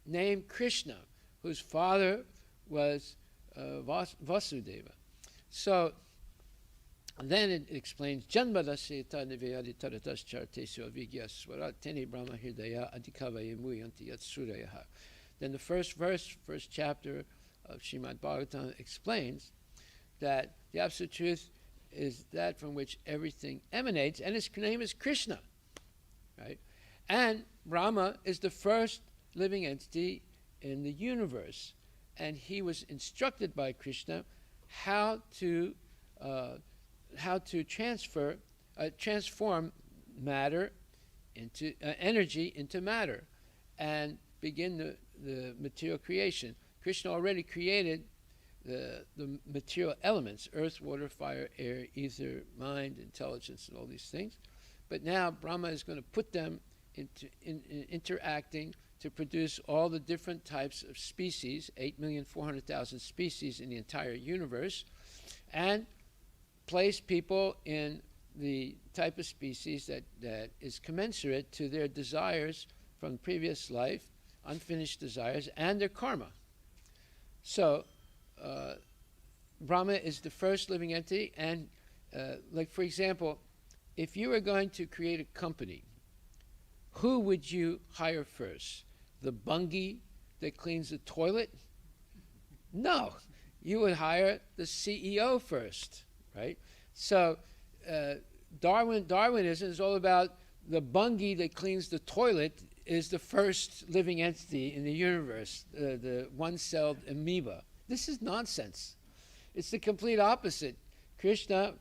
named Krishna, whose father was Vasudeva. So then it explains Janmadasya Nivayadi Taratas Chartesu Avigyaswarat Teni Brahma Hridaya Adhikavaye Muyanti Yatsurayaha. Then the first chapter of Srimad Bhagavatam explains that the absolute truth is that from which everything emanates, and his name is Krishna, right? And Brahma is the first living entity in the universe, and he was instructed by Krishna how to transform matter into energy into matter, and begin the material creation. Krishna already created the material elements: earth, water, fire, air, ether, mind, intelligence, and all these things. But now Brahma is going to put them into interacting to produce all the different types of species, 8,400,000 species in the entire universe, and place people in the type of species that is commensurate to their desires from previous life, unfinished desires, and their karma. So Brahma is the first living entity, and like for example, if you were going to create a company, who would you hire first? The bungie that cleans the toilet? No, you would hire the CEO first, right? So Darwinism is all about the bungie that cleans the toilet is the first living entity in the universe, the one-celled amoeba. This is nonsense. It's the complete opposite. Krishna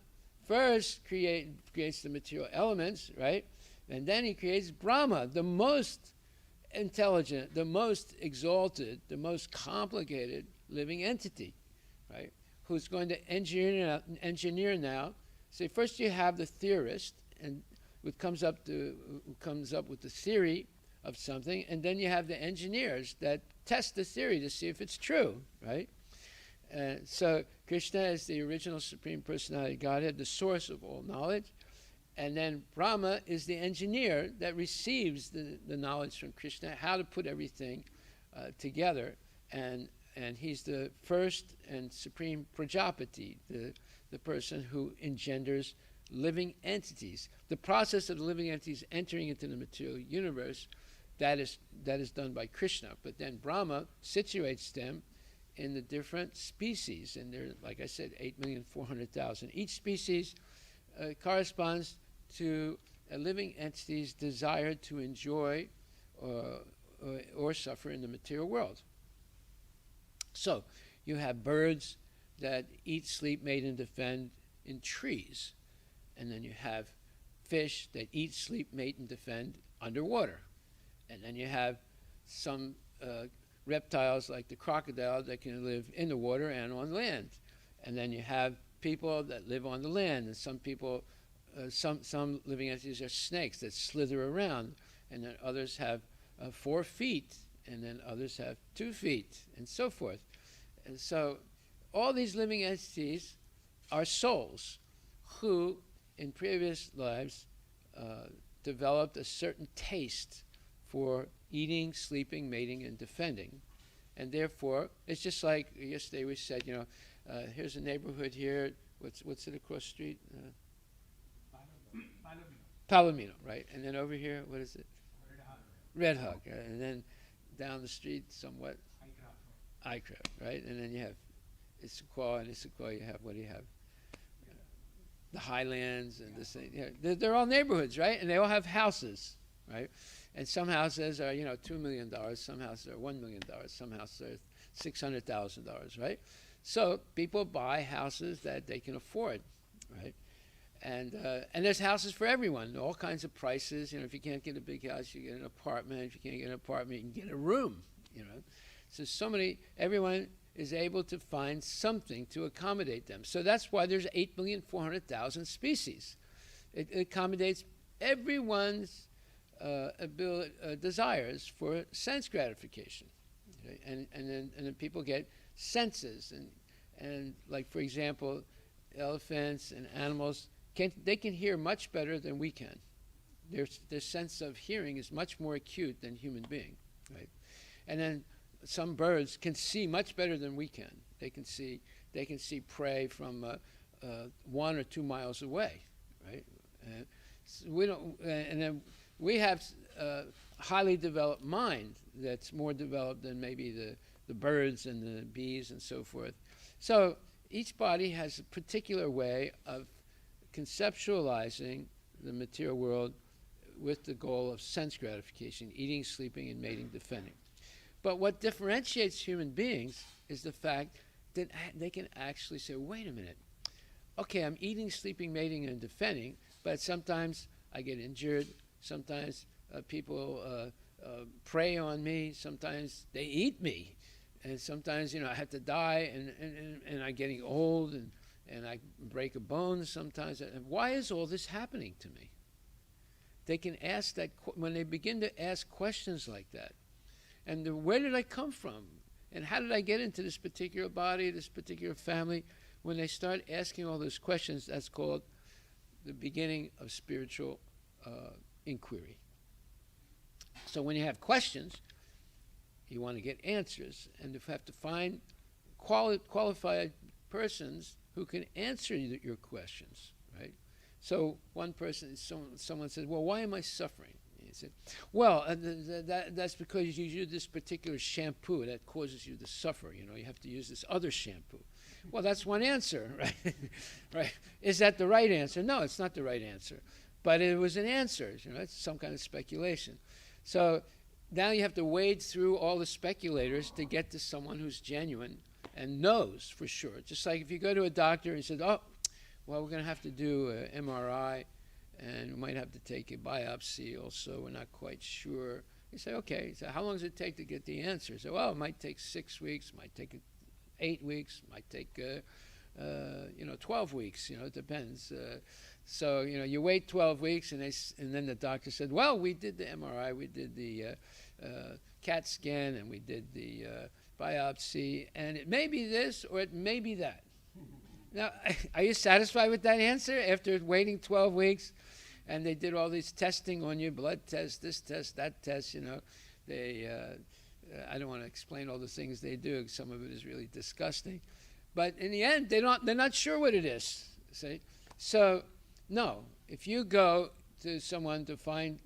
first creates the material elements, right? And then he creates Brahma, the most intelligent, the most exalted, the most complicated living entity, right? Who's going to engineer now. So first you have the theorist, and who comes up with the theory of something, and then you have the engineers that test the theory to see if it's true, right? So Krishna is the original Supreme Personality of Godhead, the source of all knowledge. And then Brahma is the engineer that receives the knowledge from Krishna, how to put everything together. And he's the first and supreme Prajapati, the person who engenders living entities. The process of the living entities entering into the material universe, that is done by Krishna. But then Brahma situates them in the different species. And there, like I said, 8,400,000. Each species corresponds to a living entity's desire to enjoy or suffer in the material world. So you have birds that eat, sleep, mate, and defend in trees. And then you have fish that eat, sleep, mate, and defend underwater. And then you have some reptiles like the crocodile that can live in the water and on land. And then you have people that live on the land, and some people, some living entities are snakes that slither around, and then others have 4 feet, and then others have 2 feet, and so forth. And so all these living entities are souls who, in previous lives, developed a certain taste for eating, sleeping, mating, and defending. And therefore, it's just like yesterday we said, here's a neighborhood here. What's it across the street? Palomino, right? And then over here, what is it? Red Hawk. And then down the street, somewhat, Icraft, right? And then you have Issaquah, and Issaquah, what do you have? The Highlands and this thing. They're all neighborhoods, right? And they all have houses, right? And some houses are, $2 million. Some houses are $1 million. Some houses are $600,000, right? So people buy houses that they can afford, right? And there's houses for everyone, all kinds of prices. If you can't get a big house, you get an apartment. If you can't get an apartment, you can get a room, So everyone is able to find something to accommodate them. So that's why there's 8,400,000 species. It accommodates everyone's desires for sense gratification, okay? and then people get senses, and like for example, elephants and animals they can hear much better than we can. Their sense of hearing is much more acute than human being, right? And then some birds can see much better than we can. They can see prey from 1 or 2 miles away, right? So we don't, and then we have a highly developed mind that's more developed than maybe the birds and the bees and so forth. So each body has a particular way of conceptualizing the material world with the goal of sense gratification, eating, sleeping, and mating, defending. But what differentiates human beings is the fact that they can actually say, wait a minute, okay, I'm eating, sleeping, mating, and defending, but sometimes I get injured, sometimes people prey on me, sometimes they eat me, and sometimes, I have to die, and I'm getting old, and I break a bone sometimes. Why is all this happening to me? They can ask that, when they begin to ask questions like that, and where did I come from? And how did I get into this particular body, this particular family? When they start asking all those questions, that's called the beginning of spiritual inquiry. So when you have questions, you want to get answers, and you have to find qualified persons who can answer your questions, right? So one person, someone says, well, why am I suffering? He said, well, that's because you use this particular shampoo that causes you to suffer. You have to use this other shampoo. Well, that's one answer, right? Right? Is that the right answer? No, it's not the right answer. But it was an answer. It's some kind of speculation. So now you have to wade through all the speculators to get to someone who's genuine and knows for sure. Just like if you go to a doctor and said, oh, well, we're going to have to do an MRI, and we might have to take a biopsy also. We're not quite sure. You say, okay. So how long does it take to get the answer? So, well, it might take 6 weeks, might take 8 weeks, might take 12 weeks. It depends. So you wait 12 weeks, and then the doctor said, well, we did the MRI, we did the CAT scan, and we did the biopsy, and it may be this or it may be that. Now, are you satisfied with that answer after waiting 12 weeks? And they did all these testing on you, blood test, this test, that test, They, I don't want to explain all the things they do. Some of it is really disgusting. But in the end, they're not sure what it is. See? So, no, if you go to someone to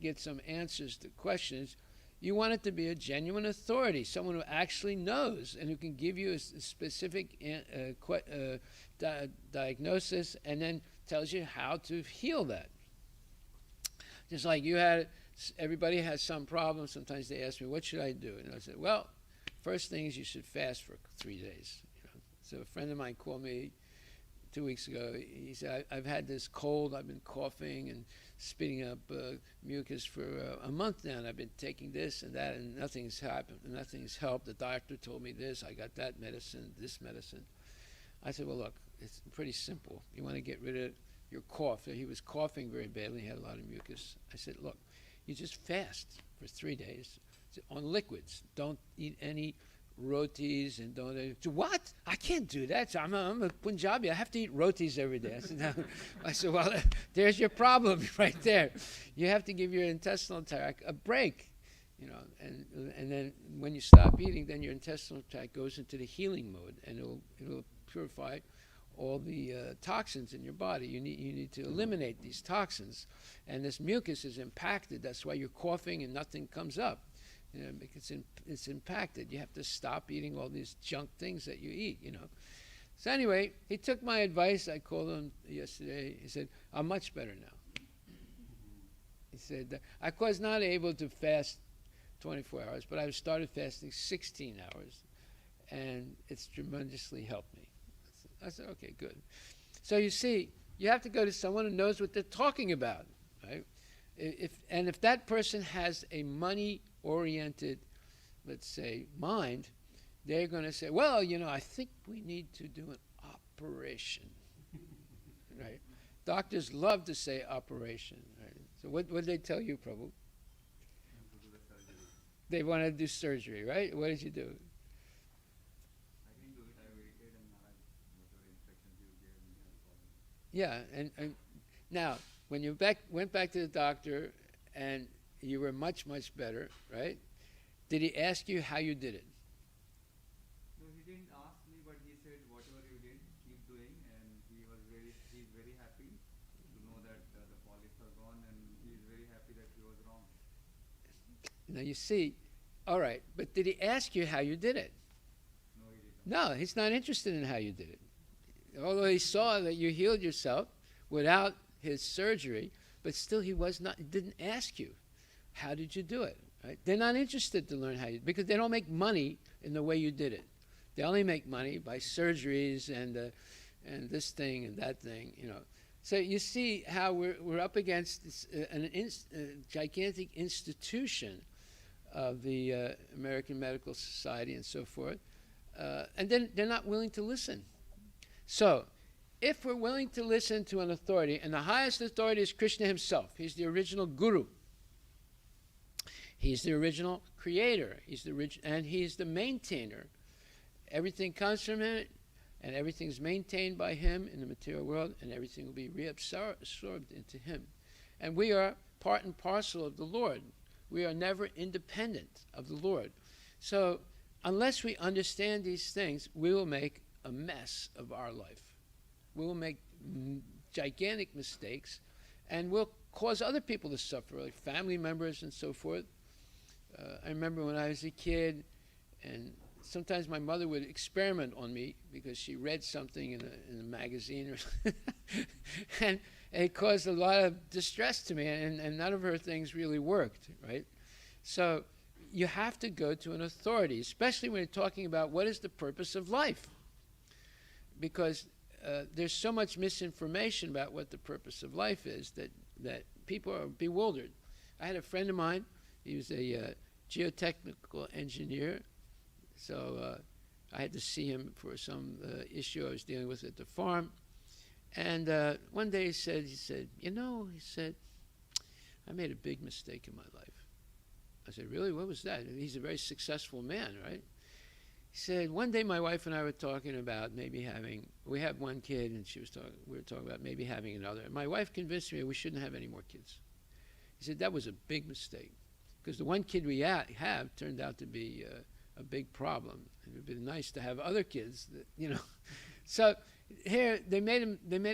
get some answers to questions, you want it to be a genuine authority, someone who actually knows and who can give you a specific diagnosis and then tells you how to heal that. Just like everybody has some problem. Sometimes they ask me, what should I do? And I said, well, first thing is you should fast for 3 days. So a friend of mine called me 2 weeks ago. He said, I've had this cold. I've been coughing and spitting up mucus for a month now, and I've been taking this and that, and nothing's happened. Nothing's helped. The doctor told me this. I got that medicine, this medicine. I said, well, look, it's pretty simple. You want to get rid of your cough. He was coughing very badly. He had a lot of mucus. I said, look, you just fast for 3 days on liquids. Don't eat any rotis and don't. What? I can't do that. I'm a Punjabi. I have to eat rotis every day. I said, well, there's your problem right there. You have to give your intestinal tract a break, and then when you stop eating, then your intestinal tract goes into the healing mode, and it'll purify all the toxins in your body. You need to eliminate these toxins, and this mucus is impacted. That's why you're coughing and nothing comes up. Because it's impacted. You have to stop eating all these junk things that you eat. So anyway, he took my advice. I called him yesterday. He said, I'm much better now. He said, I was not able to fast 24 hours, but I started fasting 16 hours, and it's tremendously helped me. I said, okay, good. So you see, you have to go to someone who knows what they're talking about, right? If that person has a money-oriented, let's say, mind, they're going to say, well, I think we need to do an operation, right? Doctors love to say operation, right? So what did they tell you, Prabhu? They want to do surgery, right? What did you do? Yeah, and now, when you went back to the doctor and you were much, much better, right? Did he ask you how you did it? No, he didn't ask me, but he said, whatever you did, keep doing. And he's very happy to know that the polyps are gone, and he's very happy that he was wrong. Now you see, all right, but did he ask you how you did it? No, he did not. No, he's not interested in how you did it. Although he saw that you healed yourself without his surgery, but still he didn't ask you, how did you do it? Right? They're not interested to learn how you, because they don't make money in the way you did it. They only make money by surgeries and this thing and that thing, So you see how we're up against this, a gigantic institution of the American Medical Society and so forth, and then they're not willing to listen. So, if we're willing to listen to an authority, and the highest authority is Krishna himself, he's the original guru. He's the original creator. And he's the maintainer. Everything comes from him, and everything's maintained by him in the material world, and everything will be reabsorbed into him. And we are part and parcel of the Lord. We are never independent of the Lord. So, unless we understand these things, we will make a mess of our life. We will make gigantic mistakes, and we'll cause other people to suffer, like family members and so forth. I remember when I was a kid, and sometimes my mother would experiment on me because she read something in a magazine, or and it caused a lot of distress to me, and none of her things really worked, right? So you have to go to an authority, especially when you're talking about what is the purpose of life, because there's so much misinformation about what the purpose of life is that people are bewildered. I had a friend of mine. He was a geotechnical engineer, so I had to see him for some issue I was dealing with at the farm. And one day he said, I made a big mistake in my life. I said, really? What was that? He's a very successful man, right? He said, one day my wife and I were talking about maybe we have one kid, and we were talking about maybe having another. And my wife convinced me we shouldn't have any more kids. He said, that was a big mistake, because the one kid we have turned out to be a big problem. It would be nice to have other kids, So here they made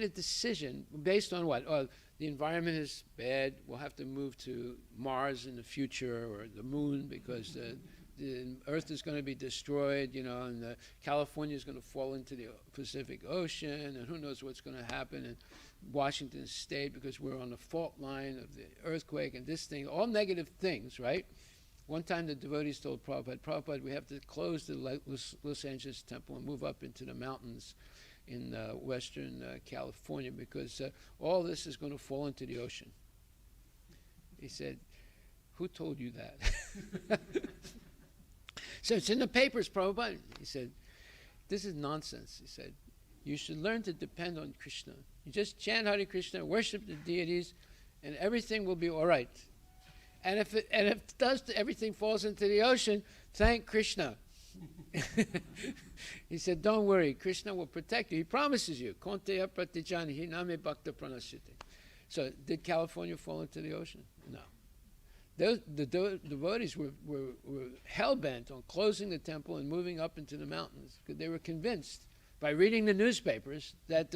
a decision based on what? Oh, the environment is bad. We'll have to move to Mars in the future, or the moon, because the Earth is going to be destroyed, and California is going to fall into the Pacific Ocean, and who knows what's going to happen in Washington State, because we're on the fault line of the earthquake and this thing, all negative things, right? One time the devotees told Prabhupada, we have to close the Los Angeles temple and move up into the mountains in western California, because all this is going to fall into the ocean. He said, who told you that? So it's in the papers, Prabhupada. He said, this is nonsense. He said, you should learn to depend on Krishna. You just chant Hare Krishna, worship the deities, and everything will be all right. And if everything falls into the ocean, thank Krishna. He said, don't worry, Krishna will protect you. He promises you. Konteya pratijani hiname bhakta pranashyate. So did California fall into the ocean? No. The devotees were hell-bent on closing the temple and moving up into the mountains, because they were convinced by reading the newspapers that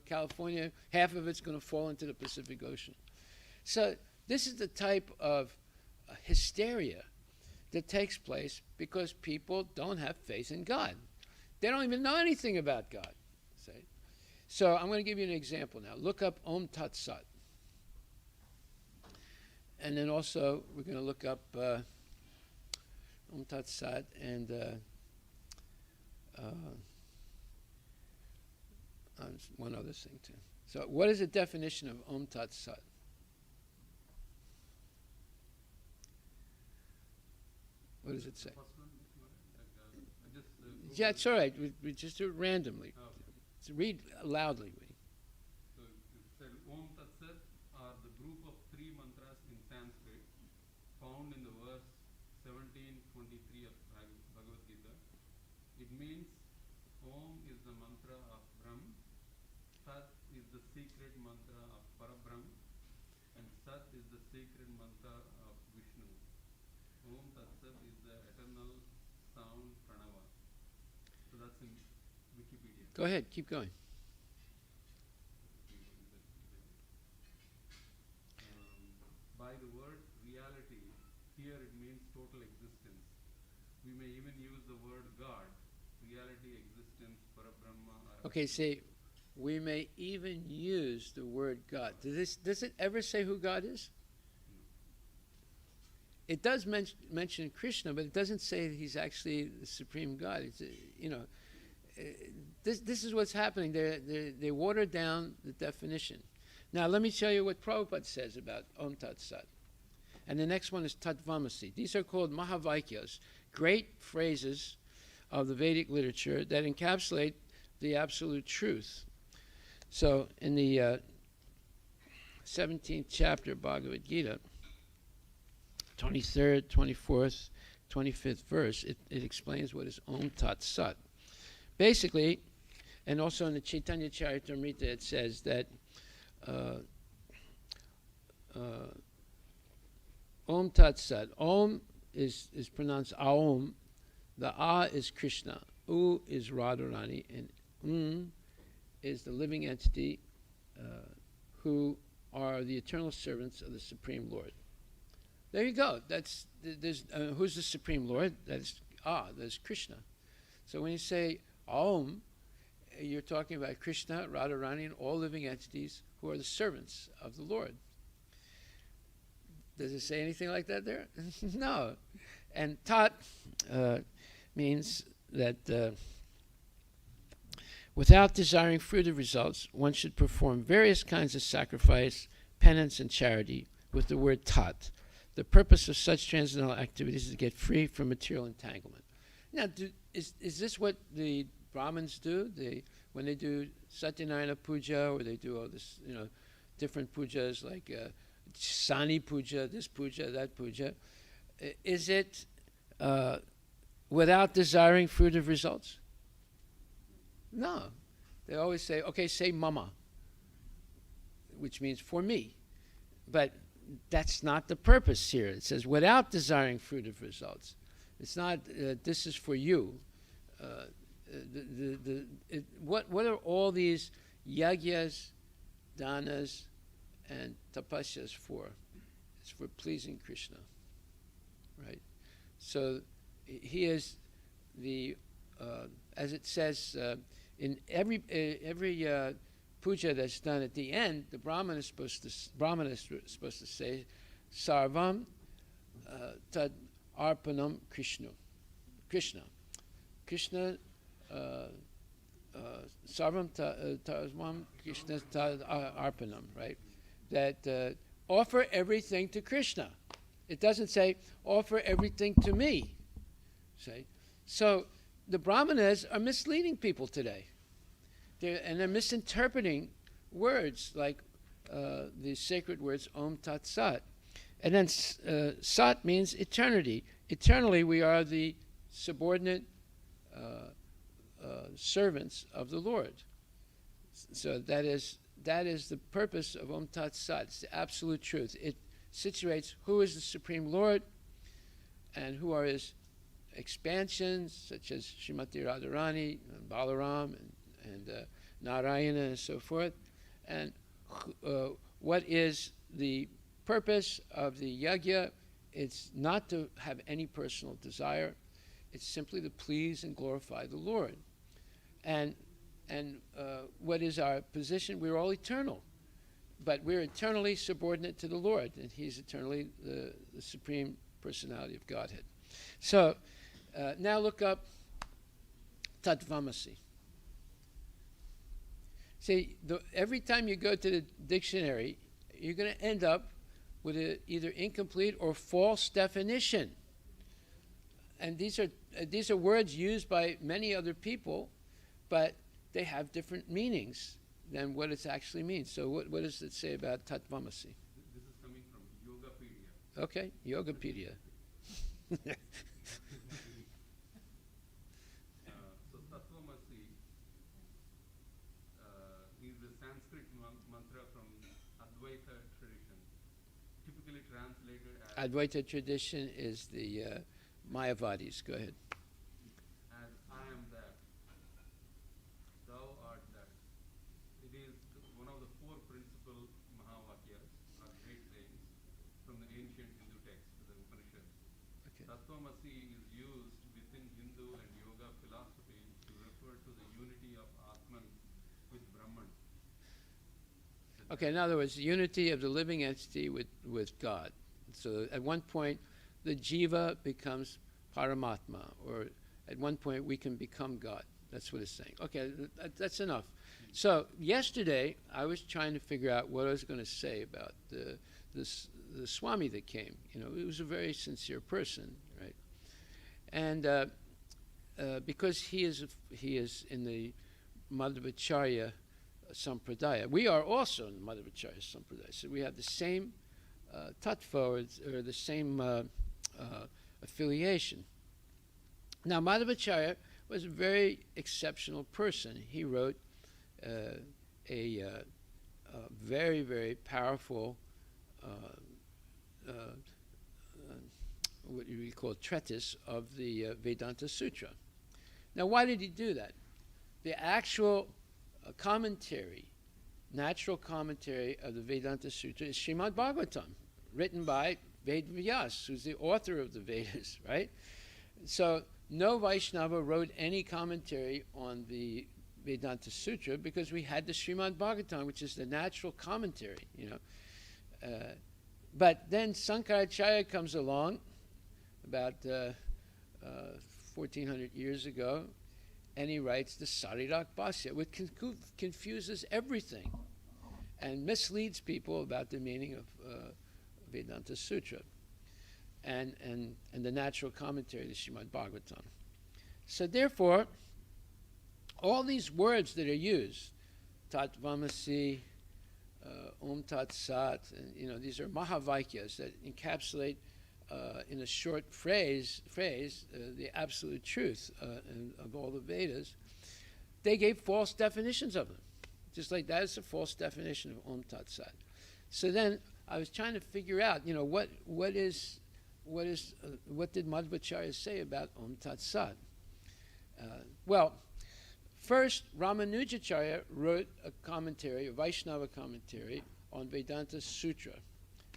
California, half of it's going to fall into the Pacific Ocean. So this is the type of hysteria that takes place because people don't have faith in God. They don't even know anything about God. See? So I'm going to give you an example now. Look up Om Tat Sat. And then also we're going to look up Om Tat Sat and one other thing too. So what is the definition of Om Tat Sat? What does it say? Yeah, it's all right. We just do it randomly. So read loudly. So it said Om Tat Sat are the group of three mantras in Sanskrit found in the verse 1723 of Bhagavad Gita. It means Om is the mantra of Brahm, Tat is the secret mantra of Parabrahm, and Sat is the secret mantra of Vishnu. Om Tat Sat is the eternal sound pranava. So that's in Wikipedia. Go ahead, keep going. By the word reality, here it means total existence. We may even use the word God, reality, existence, Parabrahma. Okay, say, we may even use the word God. Does it ever say who God is? It does mention Krishna, but it doesn't say that he's actually the supreme God. It's, this is what's happening. They water down the definition. Now, let me tell you what Prabhupada says about Om Tat Sat. And the next one is Tattvamasi. These are called Mahavakyas, great phrases of the Vedic literature that encapsulate the absolute truth. So, in the 17th chapter of Bhagavad Gita, 23rd, 24th, 25th verse, it explains what is Om Tat Sat. Basically, and also in the Chaitanya Charitamrita, it says that Om Tat Sat. Om is pronounced Aum. The A is Krishna. U is Radharani, and is the living entity who are the eternal servants of the Supreme Lord. There you go. That's who's the Supreme Lord? That's Krishna. So when you say Om, you're talking about Krishna, Radharani, and all living entities who are the servants of the Lord. Does it say anything like that there? No. And Tat means that without desiring fruitive results, one should perform various kinds of sacrifice, penance, and charity with the word Tat. The purpose of such transcendental activities is to get free from material entanglement. Now, is this what the Brahmins do? When they do Satyanarayana Puja, or they do all this, different pujas like Sani Puja, this puja, that puja, is it without desiring fruitive results? No. They always say, okay, say mama, which means for me. But that's not the purpose here. It says without desiring fruitive results. It's not this is for you. What are all these yagyas, danas, and tapasyas for? It's for pleasing Krishna, right? So he is the, as it says in every puja that's done at the end, the Brahman is supposed to say, Sarvam tad arpanam Krishna. Krishna, Sarvam tad Krishna tad arpanam, right? That offer everything to Krishna. It doesn't say offer everything to me. Say, so the Brahmanas are misleading people today. They're misinterpreting words like the sacred words Om Tat Sat. And then Sat means eternity. Eternally, we are the subordinate servants of the Lord. So that is the purpose of Om Tat Sat. It's the absolute truth. It situates who is the Supreme Lord and who are his expansions, such as Srimati Radharani and Balaram and Narayana and so forth, and what is the purpose of the yajna. It's not to have any personal desire. It's simply to please and glorify the Lord. And what is our position? We're all eternal, but we're eternally subordinate to the Lord, and he's eternally the Supreme Personality of Godhead. So now look up Tatvamasi. See, every time you go to the dictionary, you're going to end up with a either incomplete or false definition. And these are words used by many other people, but they have different meanings than what it actually means. So what does it say about Tatvamasi? This is coming from Yogapedia. Okay, Yogapedia. So Tatvamasi is the Sanskrit mantra from Advaita tradition, typically translated as Advaita tradition is the Mayavadis. Go ahead. as I am that, thou art that. It is one of the four principal Mahavakyas, or great sayings, from the ancient Hindu text, the Upanishads. Okay. Tatvamasi is used within Hindu and yoga philosophy to refer to the unity of Atman with Brahman. Okay, in other words, unity of the living entity with God. So at one point, the jiva becomes Paramatma, or at one point we can become God. That's what it's saying. Okay, that's enough. So yesterday, I was trying to figure out what I was going to say about the Swami that came. He was a very sincere person, right? And because he is in the Madhvacharya Sampradaya, we are also in the Madhvacharya Sampradaya. So we have the same tattva, or the same affiliation. Now, Madhvacharya was a very exceptional person. He wrote a very, very powerful what you call treatise of the Vedanta Sutra. Now, why did he do that? The actual commentary, natural commentary of the Vedanta Sutra is Srimad Bhagavatam, written by Ved Vyas, who's the author of the Vedas, right? So no Vaishnava wrote any commentary on the Vedanta Sutra because we had the Srimad Bhagavatam, which is the natural commentary, you know. But then Sankaracharya comes along about 1400 years ago, and he writes the Sarirak Bhasya, which confuses everything and misleads people about the meaning of Vedanta Sutra and the natural commentary of the Srimad Bhagavatam. So therefore, all these words that are used, Tatvamasi, Om Tat Sat, and these are Mahavakyas that encapsulate in a short phrase the absolute truth of all the Vedas. They gave false definitions of them, just like that is a false definition of Om Tat Sat. So then I was trying to figure out, what did Madhvacharya say about Om Tat Sat? Well, first, Ramanujacharya wrote a commentary, a Vaishnava commentary on Vedanta Sutra.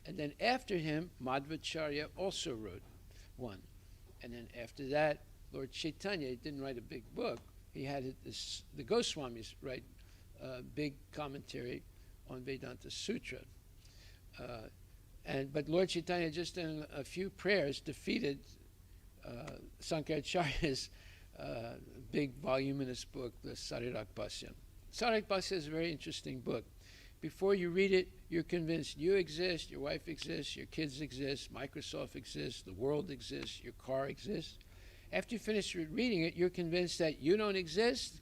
And then after him, Madhvacharya also wrote one. And then after that, Lord Chaitanya didn't write a big book. He had the Goswamis write a big commentary on Vedanta Sutra. But Lord Chaitanya, just in a few prayers, defeated Sankaracharya's big voluminous book, the Sarirak Bhasya. Sarirak Bhasya is a very interesting book. Before you read it, you're convinced you exist, your wife exists, your kids exist, Microsoft exists, the world exists, your car exists. After you finish reading it, you're convinced that you don't exist,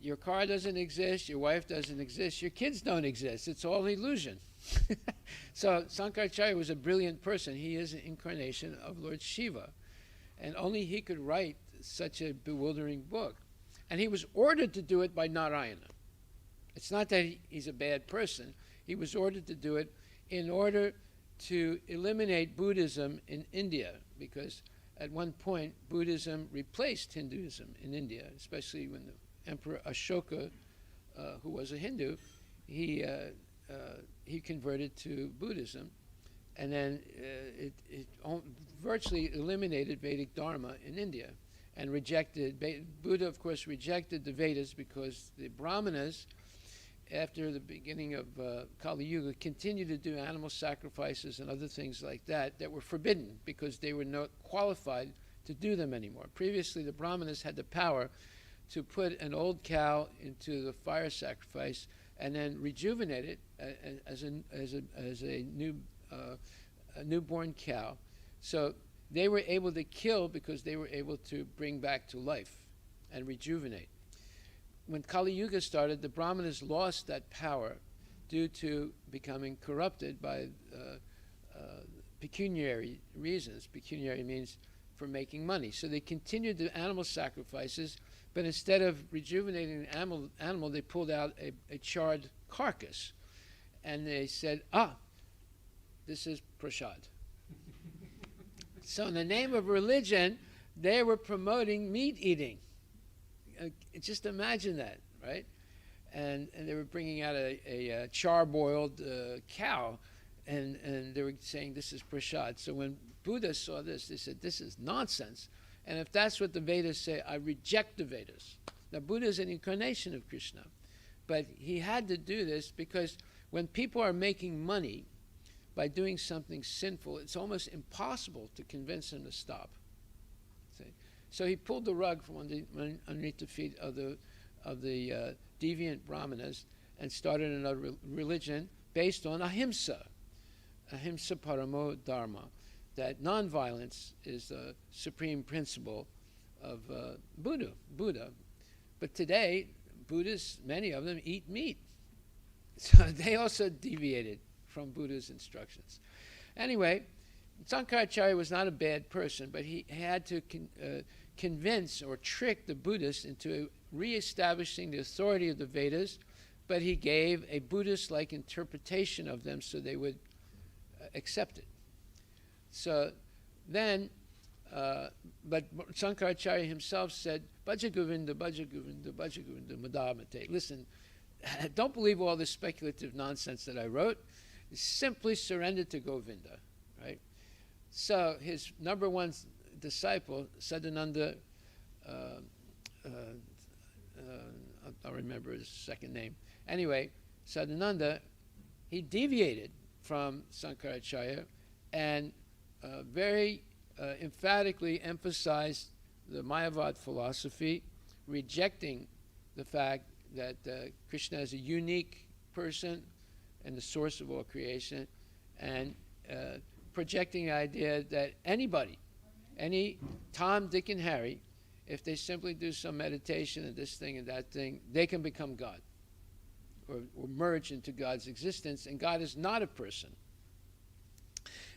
your car doesn't exist, your wife doesn't exist, your kids don't exist. It's all illusion. So Sankaracharya was a brilliant person. He is an incarnation of Lord Shiva. And only he could write such a bewildering book. And he was ordered to do it by Narayana. It's not that he's a bad person. He was ordered to do it in order to eliminate Buddhism in India, because at one point Buddhism replaced Hinduism in India, especially when the Emperor Ashoka, who was a Hindu, he converted to Buddhism, and then it virtually eliminated Vedic Dharma in India and rejected, Buddha of course rejected the Vedas because the Brahmanas, after the beginning of Kali Yuga, continued to do animal sacrifices and other things like that were forbidden because they were not qualified to do them anymore. Previously, the Brahmanas had the power to put an old cow into the fire sacrifice and then rejuvenate it as a newborn cow. So they were able to kill because they were able to bring back to life and rejuvenate. When Kali Yuga started, the Brahmanas lost that power due to becoming corrupted by pecuniary reasons. Pecuniary means for making money. So they continued the animal sacrifices, but instead of rejuvenating the animal, they pulled out a charred carcass. And they said, this is prasad. So in the name of religion, they were promoting meat eating. Just imagine that, right? And they were bringing out a char-boiled cow, and they were saying this is prasad. So when Buddha saw this, they said, this is nonsense. And if that's what the Vedas say, I reject the Vedas. Now, Buddha is an incarnation of Krishna, but he had to do this because when people are making money by doing something sinful, it's almost impossible to convince them to stop. See? So he pulled the rug from underneath the feet of the deviant Brahmanas and started another religion based on ahimsa paramo dharma, that nonviolence is the supreme principle of Buddha. But today, Buddhists, many of them eat meat. So they also deviated from Buddha's instructions. Anyway, Sankaracharya was not a bad person, but he had to convince or trick the Buddhists into reestablishing the authority of the Vedas, but he gave a Buddhist-like interpretation of them so they would accept it. So then but Sankaracharya himself said, Bhaja Govinda, Bhaja Govinda, Bhaja Govinda, Madhamate. Listen, don't believe all this speculative nonsense that I wrote. Simply surrender to Govinda, right? So his number one disciple, Sadananda, I'll remember his second name. Anyway, Sadananda, he deviated from Sankaracharya and very emphatically emphasized the Mayavad philosophy, rejecting the fact that Krishna is a unique person and the source of all creation, and projecting the idea that anybody, any Tom, Dick, and Harry, if they simply do some meditation and this thing and that thing, they can become God or merge into God's existence, and God is not a person.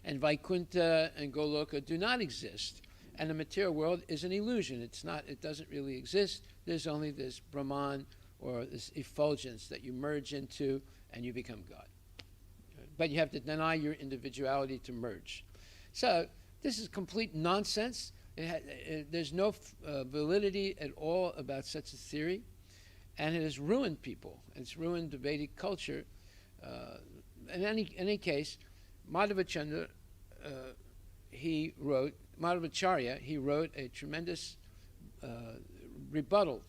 And Vaikuntha and Goloka do not exist, and the material world is an illusion. It's not, it doesn't really exist. There's only this Brahman or this effulgence that you merge into and you become God. But you have to deny your individuality to merge. So this is complete nonsense. There's no validity at all about such a theory, and it has ruined people. It's ruined the Vedic culture. In any case, Madhavacharya, he wrote a tremendous rebuttal.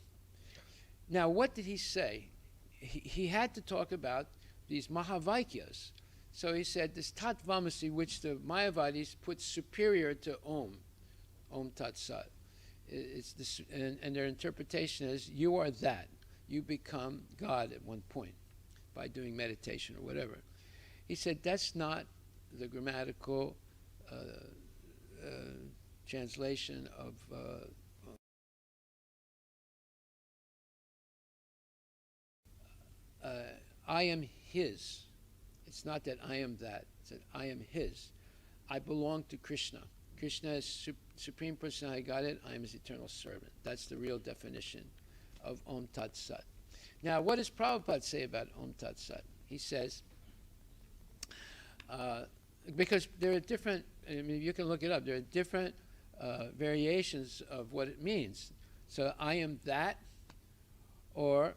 Now, what did he say? He had to talk about these Mahavaikyas. So he said this Tatvamasi, which the Mayavadis put superior to Om Tat Sat. It's this, and their interpretation is, you are that. You become God at one point by doing meditation or whatever. He said that's not the grammatical translation of I am his. It's not that I am that. It's that I am his. I belong to Krishna. Krishna is Supreme Personality Godhead. I am his eternal servant. That's the real definition of Om Tat Sat. Now, what does Prabhupada say about Om Tat Sat? He says, because there are different, I mean, you can look it up, there are different variations of what it means. So, I am that, or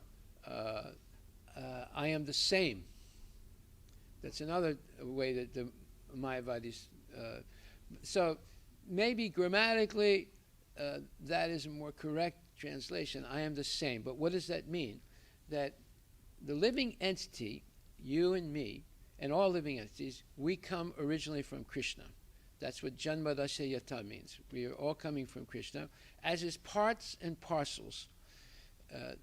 I am the same. That's another way that the Mayavadis. So maybe grammatically that is a more correct translation. I am the same. But what does that mean? That the living entity, you and me, and all living entities, we come originally from Krishna. That's what Janmadasya Yata means. We are all coming from Krishna, as is parts and parcels.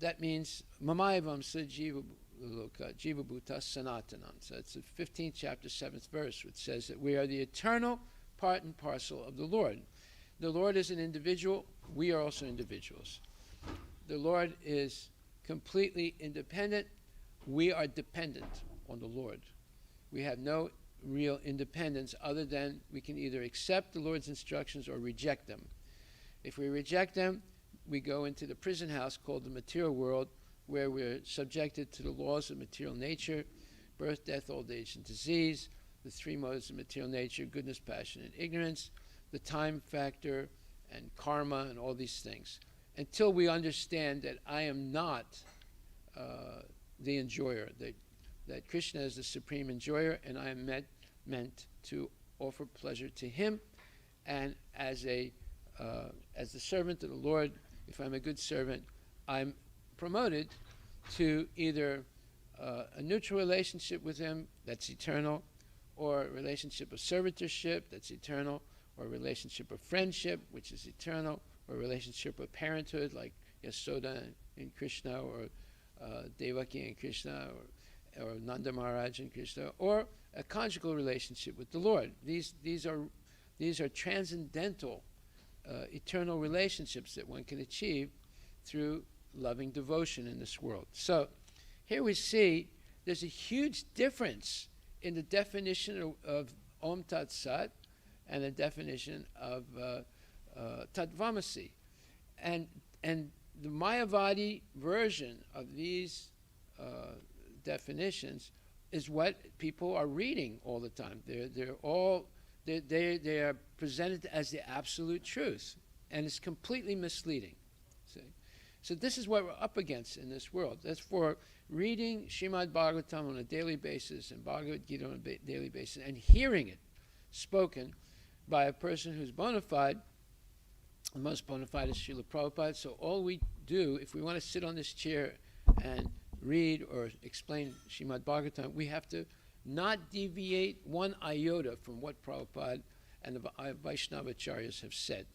That means Mamayavam Sajiva Loka, Jiva Bhuta Sanatanam. So it's the 15th chapter, 7th verse, which says that we are the eternal part and parcel of the Lord. The Lord is an individual. We are also individuals. The Lord is completely independent. We are dependent on the Lord. We have no real independence other than we can either accept the Lord's instructions or reject them. If we reject them, we go into the prison house called the material world, where we're subjected to the laws of material nature, birth, death, old age, and disease, the three modes of material nature, goodness, passion, and ignorance, the time factor, and karma, and all these things, until we understand that I am not the enjoyer, that Krishna is the supreme enjoyer, and I am meant to offer pleasure to him, and as the servant of the Lord, if I'm a good servant, I'm promoted to either a neutral relationship with him that's eternal, or a relationship of servitorship that's eternal, or a relationship of friendship, which is eternal, or a relationship of parenthood like Yasoda and Krishna, or Devaki and Krishna, or Nanda Maharaj and Krishna, or a conjugal relationship with the Lord. These are transcendental, eternal relationships that one can achieve through loving devotion in this world. So here we see there's a huge difference in the definition of Om Tat Sat and the definition of Tatvamasi. And the Mayavadi version of these definitions is what people are reading all the time. They are presented as the absolute truth. and it's completely misleading. See? So this is what we're up against in this world. That's for reading Srimad Bhagavatam on a daily basis and Bhagavad Gita on a daily basis and hearing it spoken by a person who's bona fide. The most bona fide is Srila Prabhupada. So all we do, if we want to sit on this chair and read or explain Srimad Bhagavatam, we have to not deviate one iota from what Prabhupada and the Vaishnava Acharyas have said.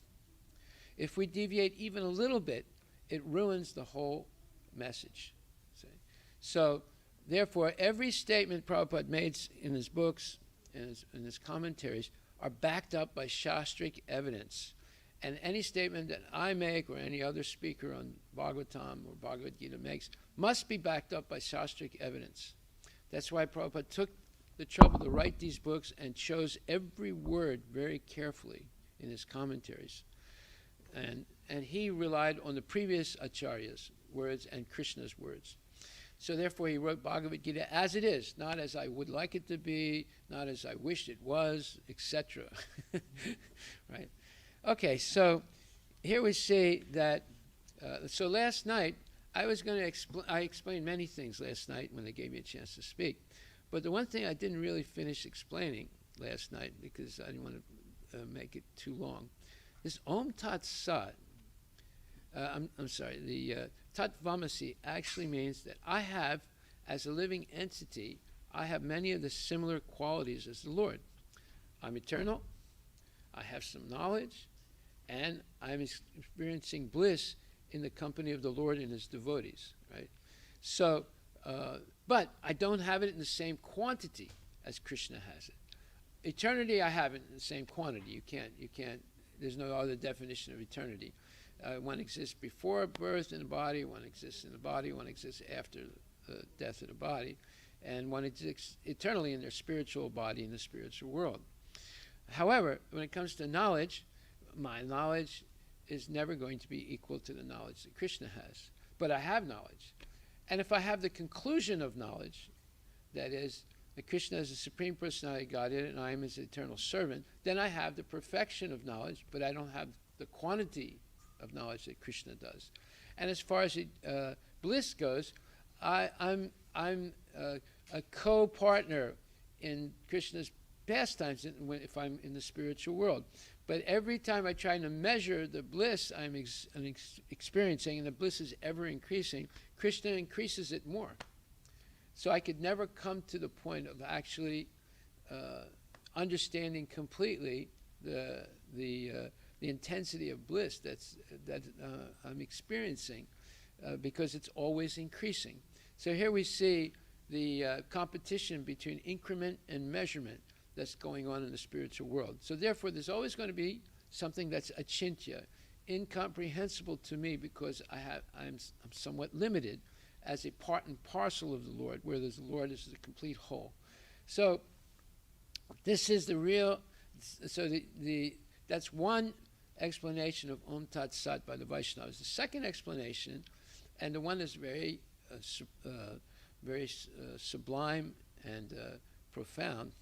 If we deviate even a little bit, it ruins the whole message. See? So, therefore, every statement Prabhupada made in his books and in his commentaries are backed up by Shastric evidence. And any statement that I make or any other speaker on Bhagavatam or Bhagavad Gita makes must be backed up by Shastric evidence. That's why Prabhupada took the trouble to write these books and chose every word very carefully in his commentaries. And he relied on the previous acharyas' words and Krishna's words. So therefore he wrote Bhagavad Gita as it is, not as I would like it to be, not as I wished it was, etc. Right? Okay, so here we see that, so last night, I was going to I explained many things last night when they gave me a chance to speak. But the one thing I didn't really finish explaining last night, because I didn't want to make it too long, this Om Tat Sat, I'm sorry, the Tat Vamasi actually means that I have, as a living entity, I have many of the similar qualities as the Lord. I'm eternal, I have some knowledge, and I'm experiencing bliss in the company of the Lord and his devotees, right? So, but I don't have it in the same quantity as Krishna has it. Eternity, I have it in the same quantity. You can't, there's no other definition of eternity. One exists before birth in the body, one exists in the body, one exists after the death of the body, and one exists eternally in their spiritual body in the spiritual world. However, when it comes to knowledge, my knowledge is never going to be equal to the knowledge that Krishna has. But I have knowledge. And if I have the conclusion of knowledge, that is, that Krishna is the Supreme Personality of Godhead and I am his eternal servant, then I have the perfection of knowledge, but I don't have the quantity of knowledge that Krishna does. And as far as bliss goes, I'm a co-partner in Krishna's pastimes if I'm in the spiritual world. But every time I try to measure the bliss I'm experiencing, and the bliss is ever increasing, Krishna increases it more. So I could never come to the point of actually understanding completely the intensity of bliss that I'm experiencing, because it's always increasing. So here we see the competition between increment and measurement that's going on in the spiritual world. So therefore, there's always going to be something that's achintya, incomprehensible to me, because I'm somewhat limited as a part and parcel of the Lord, whereas the Lord is the complete whole. So this is the real. So that's one explanation of Om Tat Sat by the Vaishnavas. The second explanation, and the one that's very sublime and profound,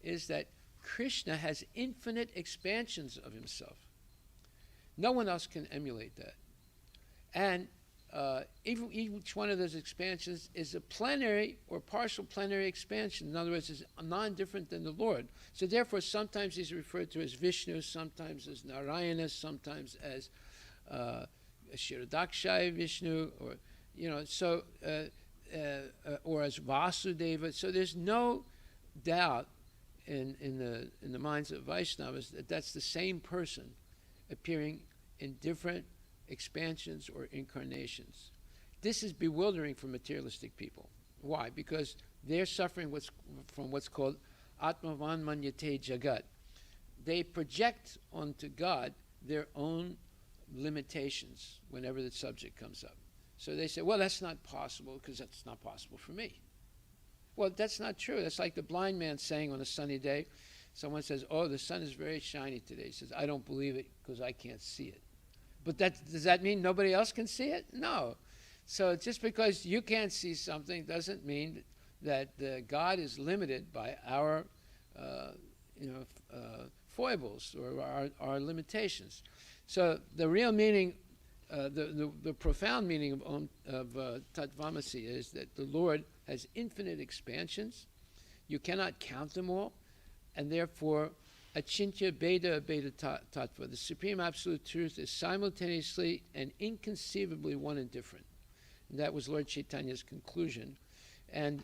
is that Krishna has infinite expansions of himself. No one else can emulate that. And each one of those expansions is a plenary or partial plenary expansion. In other words, is non-different than the Lord. So therefore, sometimes he's referred to as Vishnu, sometimes as Narayana, sometimes as Shirodakshaya Vishnu, or or as Vasudeva. So there's no doubt in the minds of Vaishnavas that that's the same person appearing in different expansions or incarnations. This is bewildering for materialistic people. Why? Because they're suffering from what's called Atmavan Manyate Jagat. They project onto God their own limitations whenever the subject comes up. So they say, well, that's not possible because that's not possible for me. Well, that's not true. That's like the blind man saying on a sunny day, someone says, oh, the sun is very shiny today. He says, I don't believe it because I can't see it. But does that mean nobody else can see it? No. So just because you can't see something doesn't mean that God is limited by our foibles or our limitations. So the real meaning, the profound meaning of Tatvamasi is that the Lord has infinite expansions. You cannot count them all, and therefore, Achintya Beda Beda Tattva, the Supreme Absolute Truth, is simultaneously and inconceivably one and different. And that was Lord Chaitanya's conclusion, and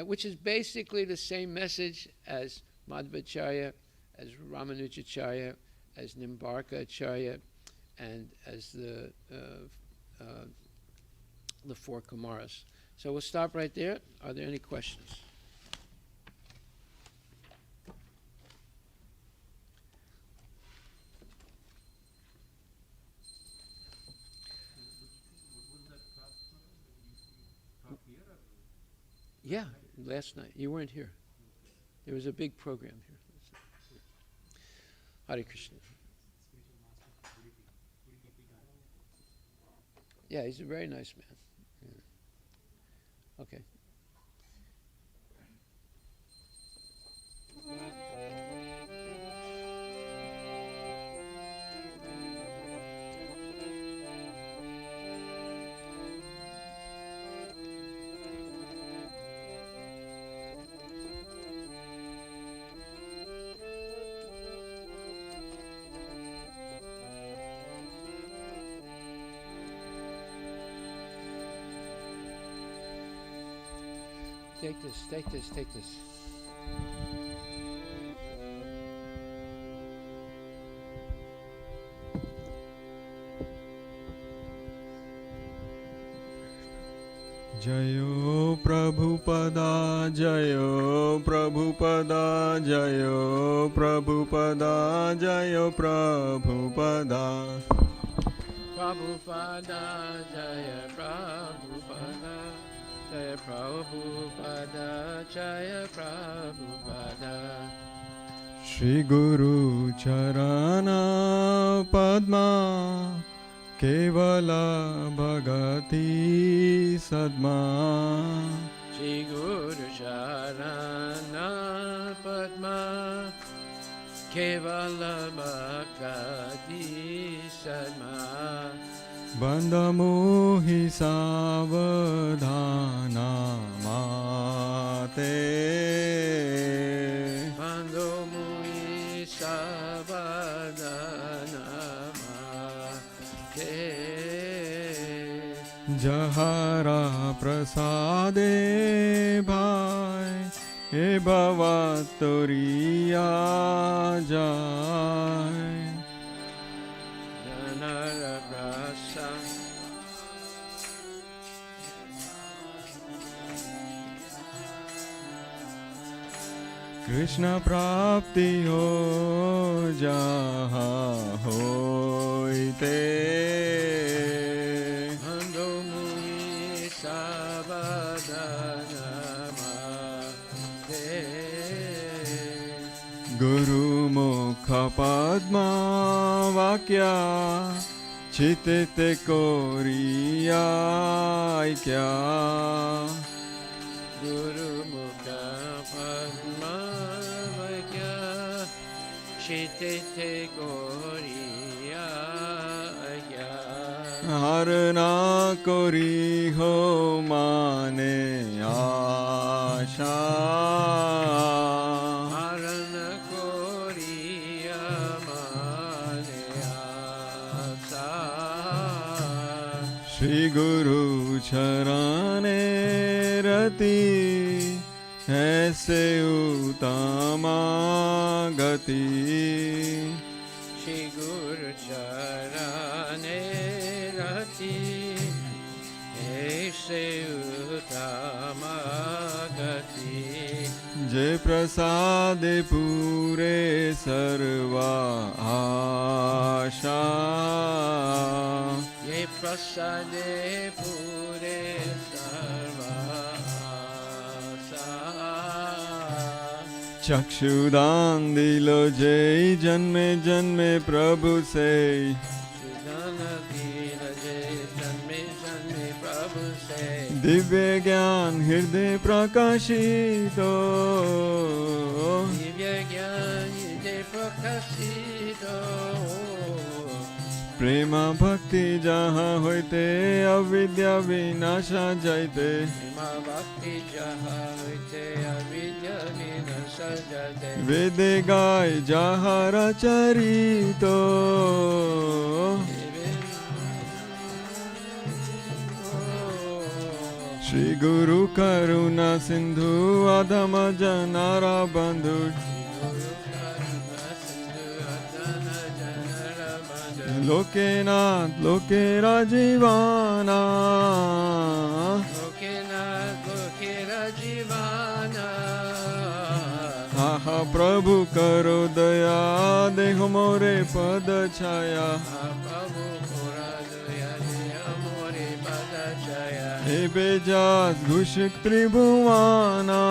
which is basically the same message as Madhvacharya, as Ramanujacharya, as Nimbarka Acharya, and as the four Kumaras. So we'll stop right there. Are there any questions? Yeah, last night. You weren't here. There was a big program here. Hare Krishna. Yeah, he's a very nice man. Yeah. Okay. Take this, take this, take this. Jayo Prabhupada, Jayo Prabhupada, Jayo Prabhupada, Jayo Prabhupada. Prabhupada, Jaya Prabhupada, Jaya Prabhupada, Jaya Prabhupada. Shri Guru Charana Padma Kevala Bhagati Sadma. Shri Guru Charana Padma Kevala Bhakti Sadma. Bandhamohi Savadhana Mate. Bandhamohi Savadhana Mate. Jahara Prasade Bhai E Bhavatoriya Jai. Janara Prasa. Krishna Prapti Ho Jaha Hoite. Bandhamohi Savadhana Mate. Guru Mukha Padma Vakya Chitite Koriya Aikya. Guru Mukha Padma Vakya Chitite Goriya Aikya. Harana Kori Ho Mane Asha. Harana Koriya Mane Asa. Shri Guru Charane Rati Aise Utama Gati. Shri Guru Charane Rati Aise Utama Gati. Jai Prasade Pure Sarva Asha. Ye Prasade Pure Sarva Asa. Chakshudan dilo jai janme janme Prabhu se. Sudana Dila Jai Janme Janme Prabhu Se. Divya Gyan Hirde Prakashito. Divya Gyan Hide prakasito. प्रेमा भक्ति जहाँ होते अविद्या विनाशा जाइते Prema bhakti jaha hoite avidya vinasha jate. वेदे गाय जहाँ रचरितो श्री गुरु करुणा सिंधु अधम जनारा बंधु लोकेनाथ लोकेरा जीवाना आहा प्रभु करो दया देह मोरे पद छाया हे बेजास घुषिक त्रिभुवाना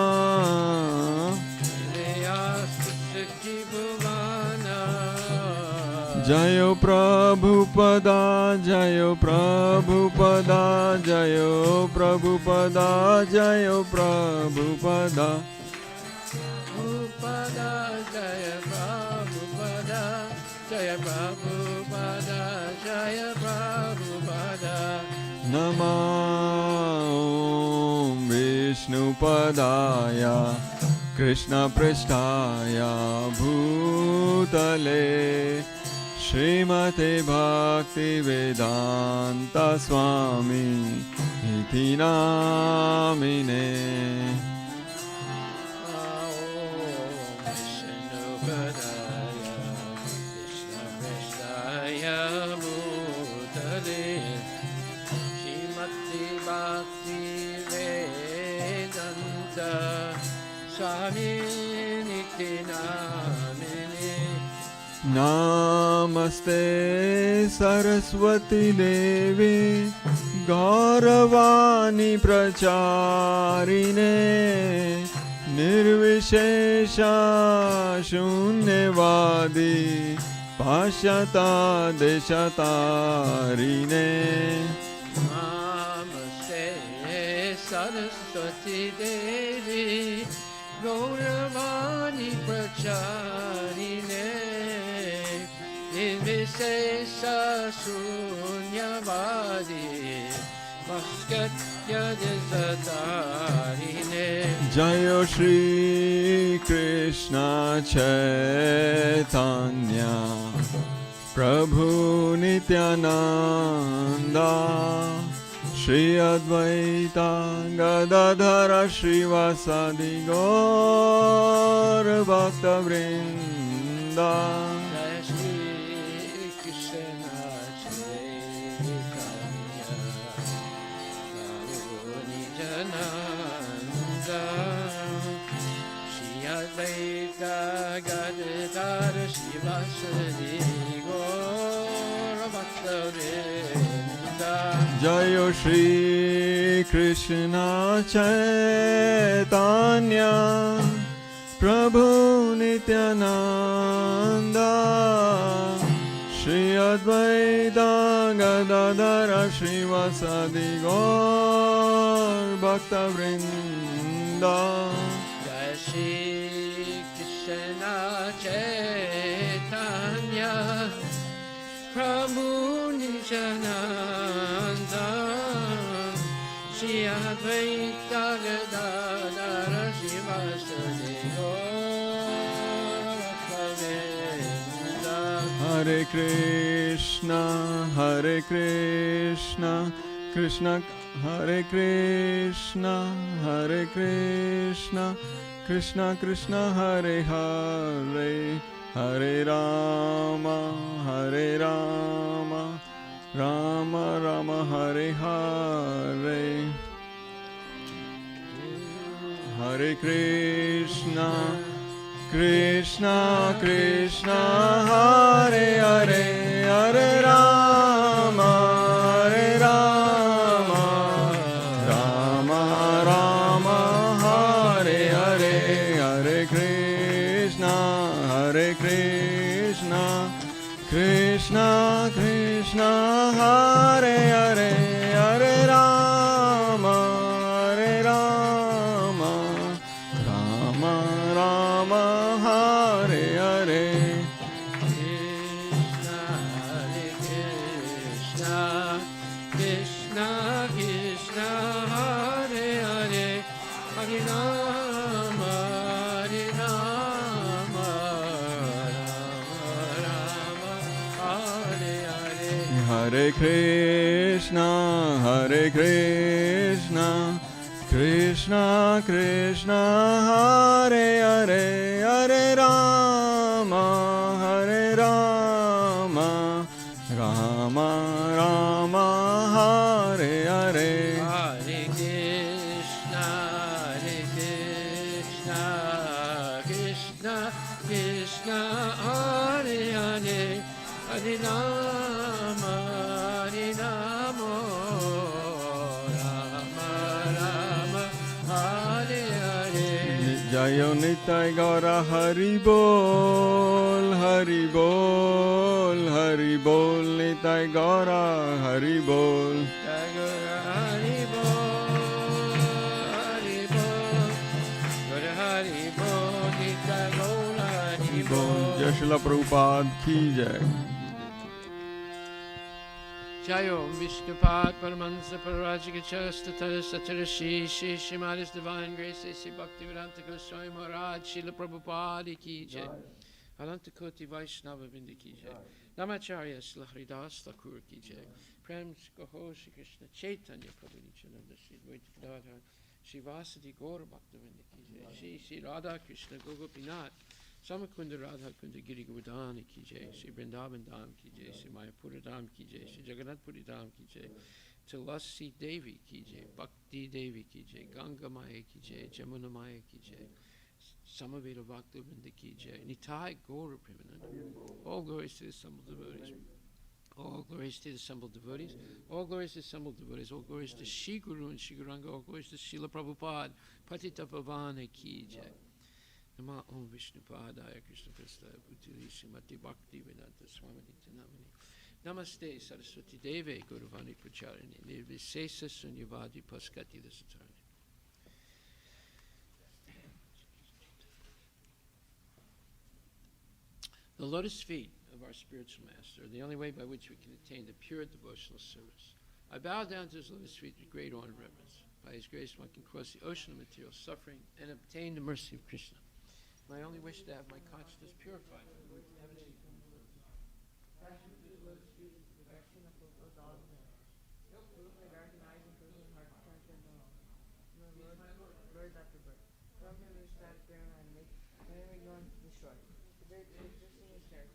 जयो प्रभुपदा जयो प्रभुपदा जयो प्रभुपदा जयो Prabhupada Prabhupada, Jaya Prabhupada, Jaya Prabhupada, Jaya Prabhupada. नमो विष्णुपदाय कृष्णपृष्ठाय भूतले श्रीमते भक्तिवेदान्त स्वामी इति नामिने नमस्ते सरस्वती देवी गौरवाणी प्रचारिणे निर्विशेषा शून्यवादी पाश्चाता देशतारिणे Namaste Saraswati Devi Gauravani Pracharine Nirvisesa Sunyavadi Paskatya Desatarine Jayo Shri Krishna Chaitanya Prabhu Nityananda Shri Advaita Gadadhara Srivasadi Gaur Bhakta Vrinda Jai Shri Krishna Chaitanya Prabhu Nityananda Shri Advaita Gadadhara Srivasadi Gaur Bhakta Vrinda Jayo Shri Krishna Chaitanya Prabhu Nityananda Shri Advaita Gadadhara Srivasadi Gaur Bhakta Vrinda Jai Shri Krishna Chaitanya Prabhu Nityananda Shri Advaita Gadadhara Srivasadi Gaur Bhakta Vrinda Hare Krishna Krishna Hare Krishna Krishna Krishna Hare Hare Hare Rama Rama Rama Hare Hare Hare Krishna Krishna Hare Hare Hare Rama Rama Rama Hare Hare Hare Krishna Krishna Hare Hare Hare Rama Rama Rama Hare Hare Hare Krishna, Hare Krishna, Krishna Krishna, Hare Hare, Hare Rama, Hare Rama, Rama Rama, Hare Hare. Hare Krishna, Krishna Krishna, Hare Hare, Hare Rama, Hare Rama, Rama Rama, Hare Hare. Jayo Nitai Gaura Hari Bol, Hari Bol, Hari Bol, Nitai Gaura Hari Bol. Hari Bol, Hari Bol, Gaura Hari Bol, Gita Gaura Hari Bol. Jai Srila Prabhupada ki jai. Jayo Vishnupad Paramahansa Pararajika Chastatara Satarashi Shri Shrimadi's Divine Grace Sri Bhaktivedanta Goswami Maharaj Srila Prabhupada ki jai. Ananta Koti Vaishnava Vrinda ki jai. Namacharya Srila Haridas Thakur ki jai. Prem Kaho Shri Krishna Chaitanya Prabhu Nityananda Sri Advaita Gadadhar Sri Vasadi Gaura Bhaktivinoda ki jai. Sri Radha Krishna Gopinath Samakunda Radha Kunda Giri Govardhana ki jai, Sri Vrindavan Dham ki jai, Sri Mayapura Dham ki jai, Sri Jagannath Puri Dham ki jai, Tulasi Devi ki jai, Bhakti Devi ki jai, Ganga Maya ki jai, Jamuna Maya ki jai, Samaveda Bhaktivinoda ki jai, Nitai Gaura Premananda. All glories to the assembled devotees. All glories to the assembled devotees. All glories to the assembled devotees. All glories to Shri Guru and Shri Guranga. All glories to Srila Prabhupada. Patita Pavana ki jai. Nama Om Vishnupadaya Krishna Prasthaya Bhutili Srimati Bhakti Vedanta Swami Nityanamani. Namaste Saraswati Deve Guruvani Pracharini Nirvisesa Sunyavadi Paskati Dasatani. The lotus feet of our spiritual master are the only way by which we can attain the pure devotional service. I bow down to his lotus feet with great honor and reverence. By his grace one can cross the ocean of material suffering and obtain the mercy of Krishna. My only wish is to have my consciousness purified from the words emanating from the lotus feet. Passion to the lotus feet is the perfection of fulfilled all demands. No proof my darkened eyes and frozen heart turn to the Lord. My Lord after birth. From him is that barren and make whenever you want to destroy. The dirt is existing is there.